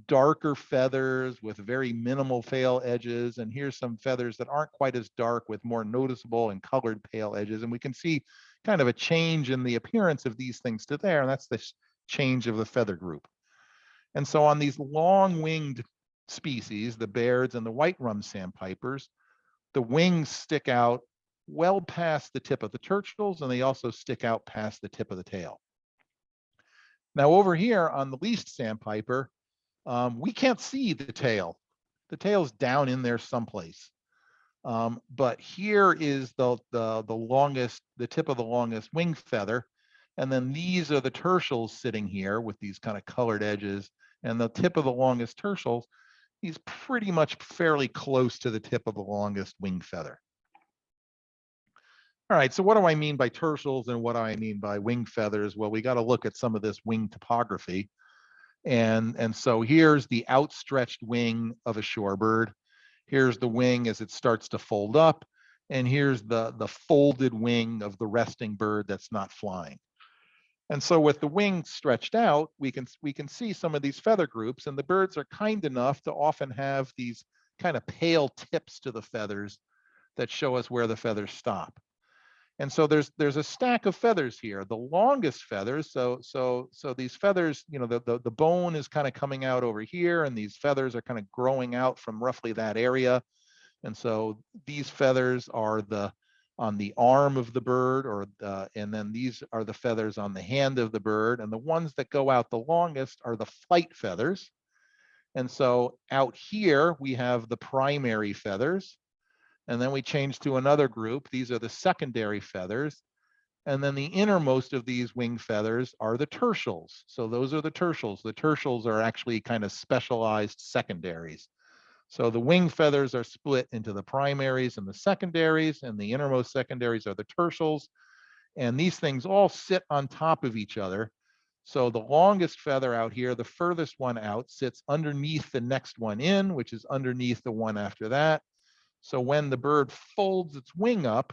darker feathers with very minimal pale edges, and here's some feathers that aren't quite as dark with more noticeable and colored pale edges. And we can see kind of a change in the appearance of these things to there, and that's the change of the feather group. And so on these long-winged species, the Bairds and the white-rump sandpipers, the wings stick out well past the tip of the tertials, and they also stick out past the tip of the tail. Now over here on the least sandpiper, we can't see the tail. The tail's down in there someplace. But here is the tip of the longest wing feather. And then these are the tertials sitting here with these kind of colored edges. And the tip of the longest tertials, he's pretty much fairly close to the tip of the longest wing feather. All right, so what do I mean by tertials and what do I mean by wing feathers? Well, we got to look at some of this wing topography. And so here's the outstretched wing of a shorebird. Here's the wing as it starts to fold up. And here's the folded wing of the resting bird that's not flying. And so with the wing stretched out, we can see some of these feather groups, and the birds are kind enough to often have these kind of pale tips to the feathers that show us where the feathers stop. And so there's a stack of feathers here. The longest feathers, so these feathers, you know, the bone is kind of coming out over here, and these feathers are kind of growing out from roughly that area. And so these feathers are on the arm of the bird, and then these are the feathers on the hand of the bird. And the ones that go out the longest are the flight feathers. And so out here we have the primary feathers. And then we change to another group. These are the secondary feathers. And then the innermost of these wing feathers are the tertials. So those are the tertials. The tertials are actually kind of specialized secondaries. So the wing feathers are split into the primaries and the secondaries, and the innermost secondaries are the tertials. And these things all sit on top of each other. So the longest feather out here, the furthest one out, sits underneath the next one in, which is underneath the one after that. So when the bird folds its wing up,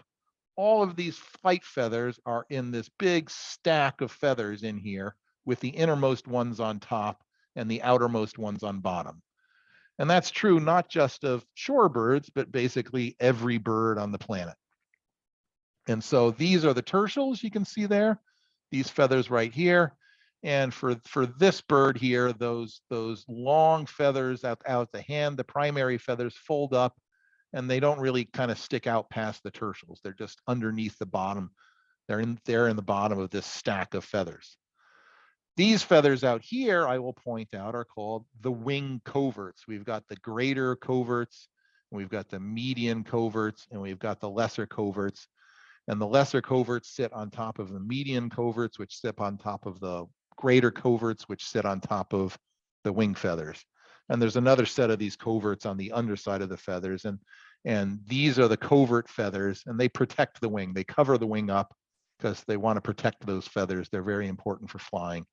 all of these flight feathers are in this big stack of feathers in here, with the innermost ones on top and the outermost ones on bottom. And that's true not just of shorebirds, but basically every bird on the planet. And so these are the tertials you can see there, these feathers right here. And for this bird here, those long feathers out the hand, the primary feathers fold up, and they don't really kind of stick out past the tertials. They're just underneath the bottom. They're in the bottom of this stack of feathers. These feathers out here, I will point out, are called the wing coverts. We've got the greater coverts, we've got the median coverts, and we've got the lesser coverts. And the lesser coverts sit on top of the median coverts, which sit on top of the greater coverts, which sit on top of the wing feathers. And there's another set of these coverts on the underside of the feathers. And these are the covert feathers, and they protect the wing. They cover the wing up because they want to protect those feathers. They're very important for flying.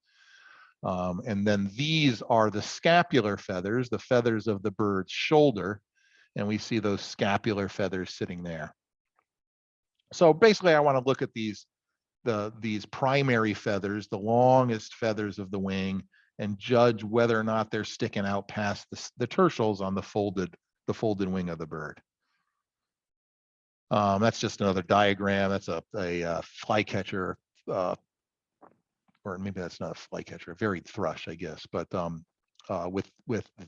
And then these are the scapular feathers, the feathers of the bird's shoulder. And we see those scapular feathers sitting there. So basically, I want to look at these primary feathers, the longest feathers of the wing, and judge whether or not they're sticking out past the tertials on the folded wing of the bird. That's just another diagram. That's a flycatcher, or maybe that's not a flycatcher, a varied thrush, I guess. But with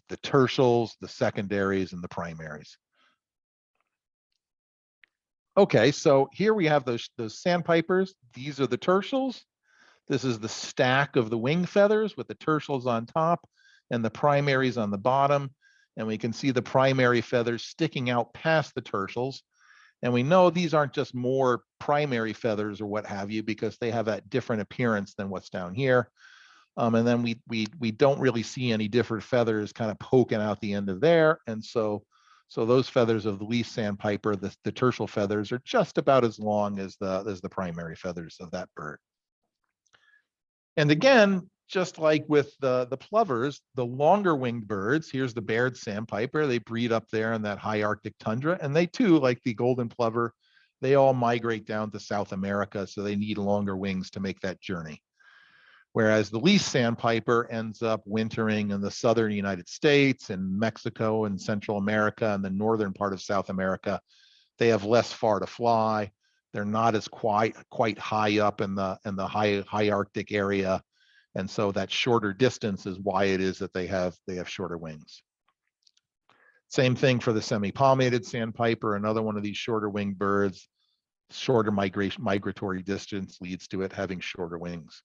the tertials, the secondaries, and the primaries. Okay, so here we have those sandpipers. These are the tertials. This is the stack of the wing feathers with the tertials on top and the primaries on the bottom. And we can see the primary feathers sticking out past the tertials. And we know these aren't just more primary feathers or what have you, because they have that different appearance than what's down here. And then we don't really see any different feathers kind of poking out the end of there. And so So those feathers of the least sandpiper, the tertial feathers, are just about as long as the primary feathers of that bird. And again, just like with the plovers, the longer winged birds, here's the Baird sandpiper, they breed up there in that high Arctic tundra, and they too, like the golden plover, they all migrate down to South America, so they need longer wings to make that journey. Whereas the least sandpiper ends up wintering in the southern United States and Mexico and Central America and the northern part of South America. They have less far to fly. They're not as quite high up in the high Arctic area. And so that shorter distance is why it is that they have shorter wings. Same thing for the semi-palmated sandpiper, another one of these shorter winged birds. Shorter migratory distance leads to it having shorter wings.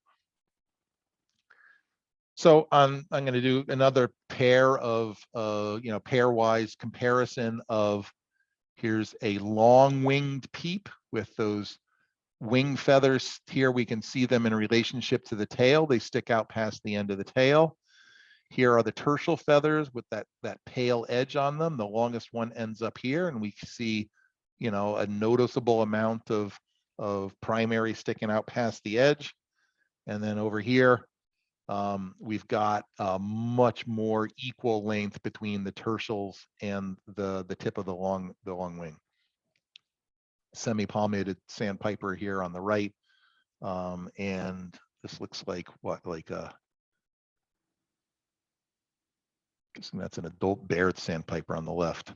So I'm going to do another pair of, pairwise comparison of, here's a long-winged peep with those wing feathers. Here we can see them in relationship to the tail. They stick out past the end of the tail. Here are the tertial feathers with that pale edge on them. The longest one ends up here, and we see, a noticeable amount of primary sticking out past the edge. And then over here, we've got a much more equal length between the tertials and the tip of the long wing. Semi-palmated sandpiper here on the right, and this looks like guessing that's an adult Baird sandpiper on the left.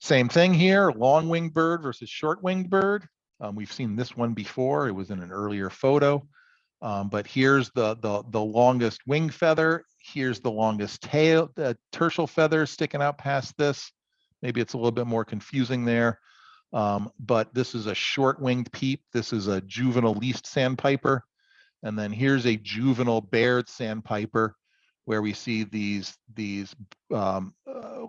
Same thing here, long-winged bird versus short-winged bird. We've seen this one before. It was in an earlier photo, but here's the longest wing feather. Here's the longest tail, the tertial feather sticking out past this. Maybe it's a little bit more confusing there, but this is a short-winged peep. This is a juvenile least sandpiper. And then here's a juvenile Baird sandpiper, where we see these a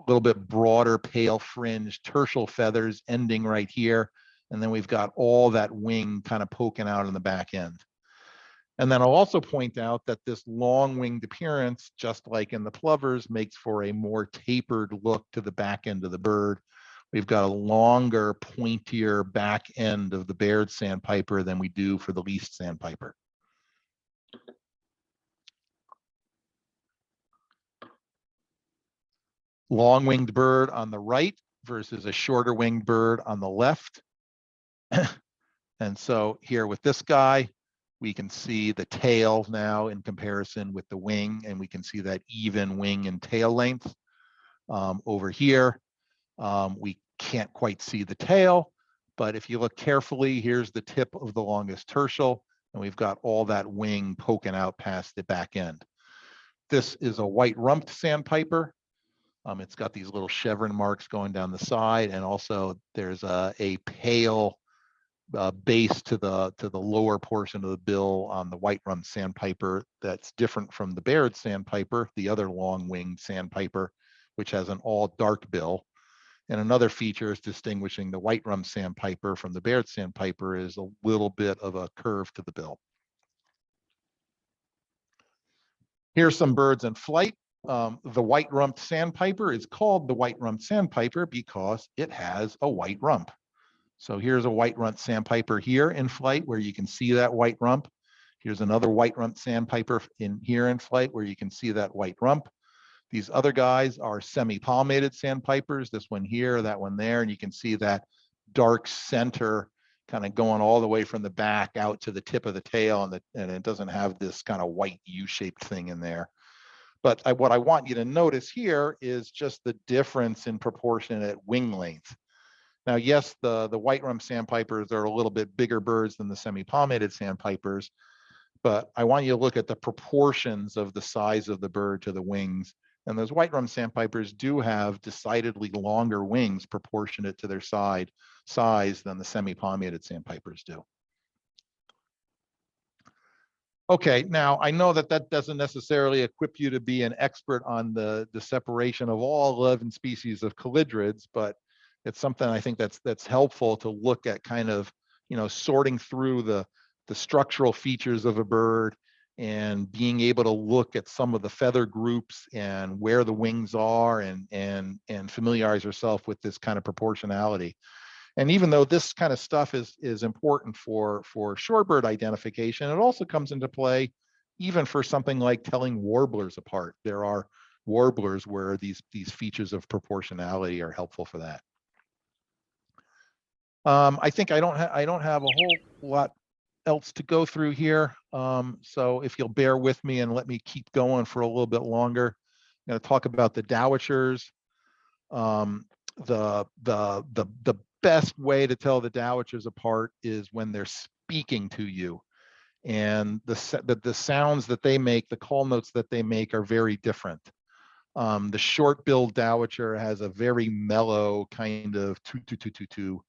little bit broader pale fringe tertial feathers ending right here. And then we've got all that wing kind of poking out in the back end. And then I'll also point out that this long winged appearance, just like in the plovers, makes for a more tapered look to the back end of the bird. We've got a longer, pointier back end of the Baird sandpiper than we do for the least sandpiper. Long-winged bird on the right versus a shorter winged bird on the left. And so here with this guy, we can see the tail now in comparison with the wing, and we can see that even wing and tail length. Over here, we can't quite see the tail, but if you look carefully, here's the tip of the longest tertial, and we've got all that wing poking out past the back end. This is a white-rumped sandpiper. It's got these little chevron marks going down the side, and also there's a pale base to the lower portion of the bill on the white-rumped sandpiper that's different from the Baird sandpiper, the other long-winged sandpiper, which has an all dark bill. And another feature is distinguishing the white-rumped sandpiper from the Baird sandpiper is a little bit of a curve to the bill. Here's some birds in flight. The white-rumped sandpiper is called the white-rumped sandpiper because it has a white rump. So here's a white-rumped sandpiper here in flight where you can see that white rump. Here's another white-rumped sandpiper in here in flight where you can see that white rump. These other guys are semi-palmated sandpipers, this one here, that one there, and you can see that dark center kind of going all the way from the back out to the tip of the tail, and it doesn't have this kind of white U-shaped thing in there. But what I want you to notice here is just the difference in proportionate wing length. Now, yes, the white-rumped sandpipers are a little bit bigger birds than the semi-palmated sandpipers, but I want you to look at the proportions of the size of the bird to the wings. And those white-rumped sandpipers do have decidedly longer wings proportionate to their size than the semi-palmated sandpipers do. Okay, now I know that doesn't necessarily equip you to be an expert on the separation of all 11 species of calidrids, but it's something I think that's helpful to look at, kind of, sorting through the structural features of a bird and being able to look at some of the feather groups and where the wings are, and familiarize yourself with this kind of proportionality. And even though this kind of stuff is important for shorebird identification, it also comes into play even for something like telling warblers apart. There are warblers where these features of proportionality are helpful for that. I think I don't have a whole lot else to go through here. So if you'll bear with me and let me keep going for a little bit longer, I'm going to talk about the dowitchers. The best way to tell the dowitchers apart is when they're speaking to you, and the sounds that they make, the call notes that they make, are very different. The short-billed dowitcher has a very mellow kind of toot toot toot toot toot,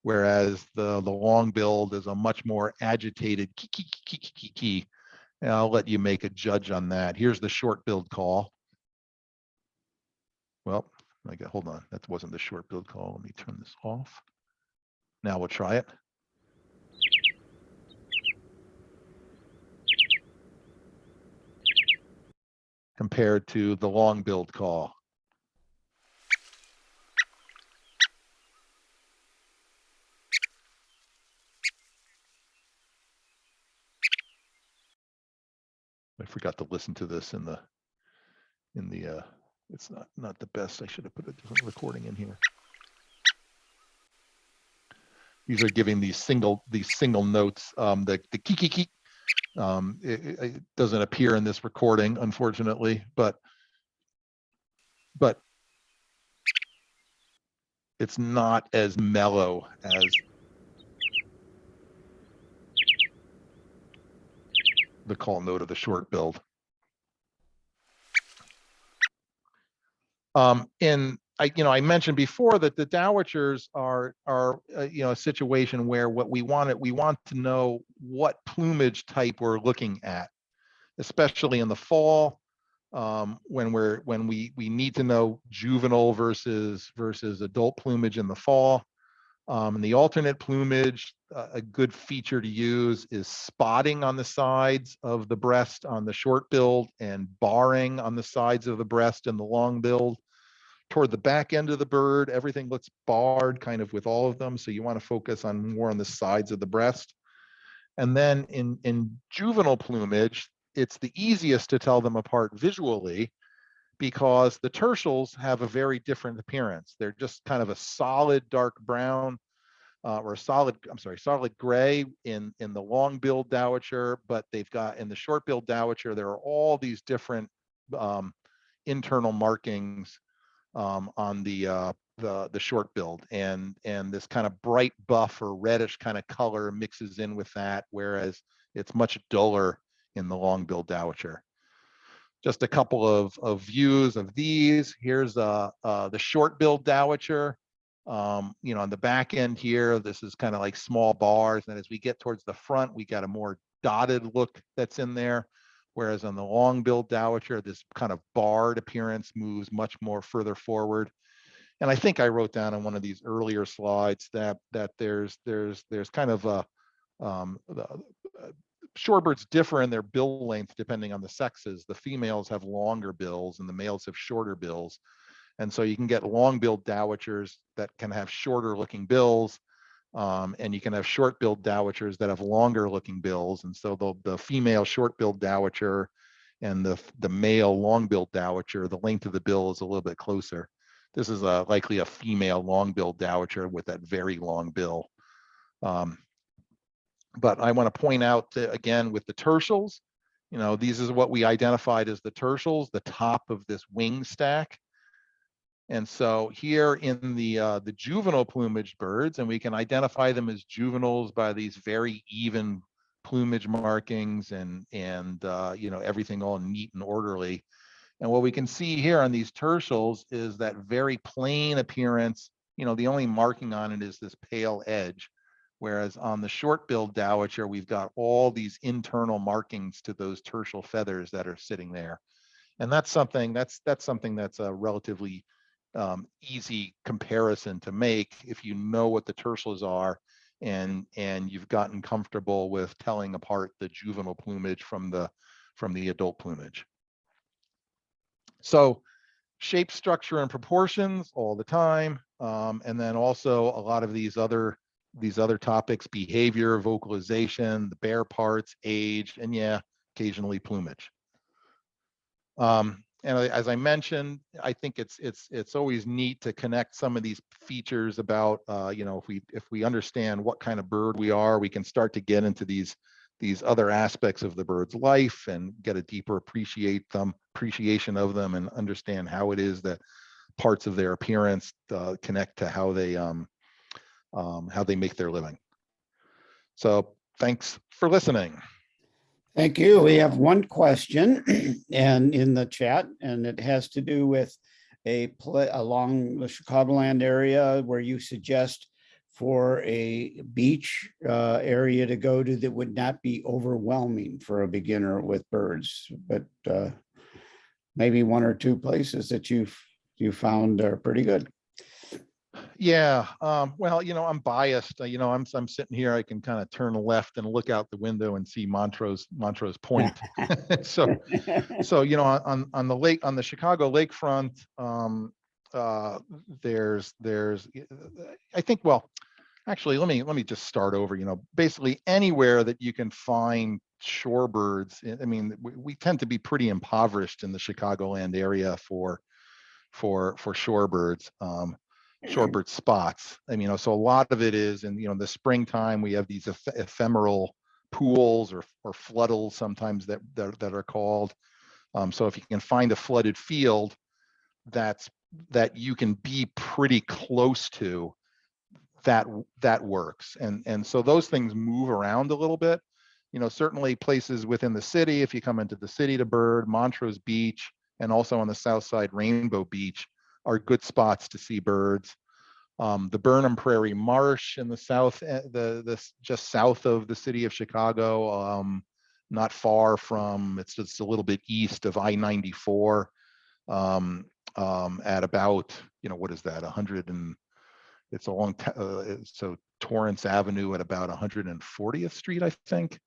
whereas the long-billed is a much more agitated kee kee kee kee kee kee. And I'll let you make a judge on that. Here's the short-billed call. Well, hold on, that wasn't the short-billed call. Let me turn this off. Now we'll try it. Compared to the long-billed call. I forgot to listen to this in the it's not the best. I should have put a different recording in here. These are giving these single notes. The key key key. It doesn't appear in this recording, unfortunately, but it's not as mellow as the call note of the short-billed. And I mentioned before that the dowitchers are a situation where we want to know what plumage type we're looking at, especially in the fall, when we need to know juvenile versus adult plumage in the fall. And the alternate plumage, a good feature to use is spotting on the sides of the breast on the short-billed and barring on the sides of the breast in the long-billed. Toward the back end of the bird, everything looks barred kind of with all of them. So you want to focus on more on the sides of the breast. And then in juvenile plumage, it's the easiest to tell them apart visually because the tertials have a very different appearance. They're just kind of a solid dark brown or solid gray in the long-billed dowitcher, but they've got in the short-billed dowitcher, there are all these different internal markings on the short-billed, and this kind of bright buff or reddish kind of color mixes in with that, whereas it's much duller in the long-billed dowitcher. Just a couple of views of these. Here's the short-billed dowitcher. On the back end here, this is kind of like small bars, and as we get towards the front, we got a more dotted look that's in there. Whereas on the long-billed dowitcher, this kind of barred appearance moves much more further forward. And I think I wrote down on one of these earlier slides that there's kind of a shorebirds differ in their bill length depending on the sexes. The females have longer bills and the males have shorter bills. And so you can get long-billed dowitchers that can have shorter looking bills. And you can have short-billed dowitchers that have longer looking bills. And so the female short-billed dowitcher and the male long-billed dowitcher, the length of the bill is a little bit closer. This is likely a female long-billed dowitcher with that very long bill. But I want to point out that, again, with the tertials, these is what we identified as the tertials, the top of this wing stack. And so here in the juvenile plumage birds, and we can identify them as juveniles by these very even plumage markings and everything all neat and orderly. And what we can see here on these tertials is that very plain appearance. The only marking on it is this pale edge, whereas on the short-billed dowitcher, we've got all these internal markings to those tertial feathers that are sitting there. And that's something that's a relatively easy comparison to make if you know what the tertials are and you've gotten comfortable with telling apart the juvenile plumage from the adult plumage. So shape, structure, and proportions all the time. And then also a lot of these other topics: behavior, vocalization, the bare parts, age, and yeah, occasionally plumage. And as I mentioned, I think it's always neat to connect some of these features about, if we understand what kind of bird we are, we can start to get into these other aspects of the bird's life and get a deeper appreciation of them, and understand how it is that parts of their appearance connect to how they make their living. So thanks for listening. Thank you. We have one question and in the chat, and it has to do with a play along the Chicagoland area where you suggest for a beach area to go to that would not be overwhelming for a beginner with birds, but maybe one or two places that you found are pretty good. Yeah, well, I'm biased. I'm sitting here. I can kind of turn left and look out the window and see Montrose Point. so on the lake, on the Chicago lakefront, there's I think, well, actually, let me just start over. Basically anywhere that you can find shorebirds. I mean, we tend to be pretty impoverished in the Chicagoland area for shorebirds. Shorebird spots. I mean, so a lot of it is in the springtime. We have these ephemeral pools or floodles sometimes that are called. So if you can find a flooded field that you can be pretty close to, that works. And so those things move around a little bit. Certainly places within the city, if you come into the city to bird, Montrose Beach, and also on the south side, Rainbow Beach, are good spots to see birds. The Burnham Prairie Marsh in the south, just south of the city of Chicago, not far from, it's just a little bit east of I-94, at about, what is that, 100 and it's along, so Torrance Avenue at about 140th Street, I think.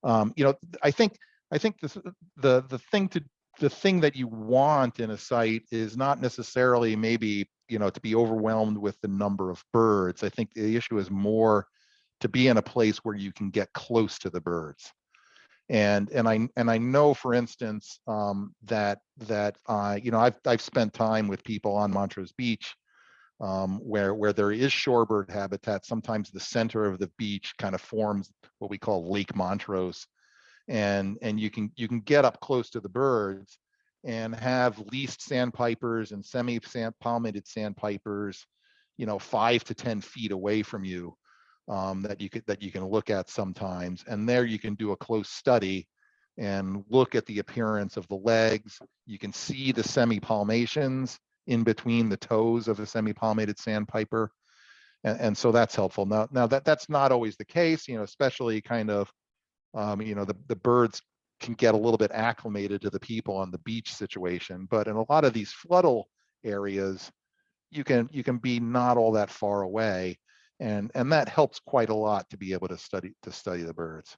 I think the thing that you want in a site is not necessarily maybe, to be overwhelmed with the number of birds. I think the issue is more to be in a place where you can get close to the birds. And I know, for instance, that I've spent time with people on Montrose Beach, where there is shorebird habitat. Sometimes the center of the beach kind of forms what we call Lake Montrose, and you can get up close to the birds and have least sandpipers and semi-palmated sandpipers, 5 to 10 feet away from you, that you can look at sometimes. And there you can do a close study and look at the appearance of the legs. You can see the semi-palmations in between the toes of a semi-palmated sandpiper. And so that's helpful. Now that's not always the case, especially kind of, the birds can get a little bit acclimated to the people on the beach situation. But in a lot of these floodal areas, you can be not all that far away. And that helps quite a lot to be able to study the birds.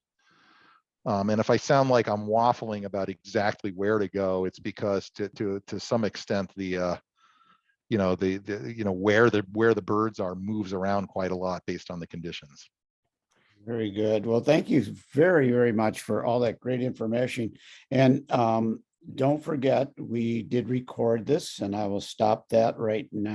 And if I sound like I'm waffling about exactly where to go, it's because to some extent where the birds are moves around quite a lot based on the conditions. Very good. Well, thank you very, very much for all that great information. And don't forget, we did record this, and I will stop that right now.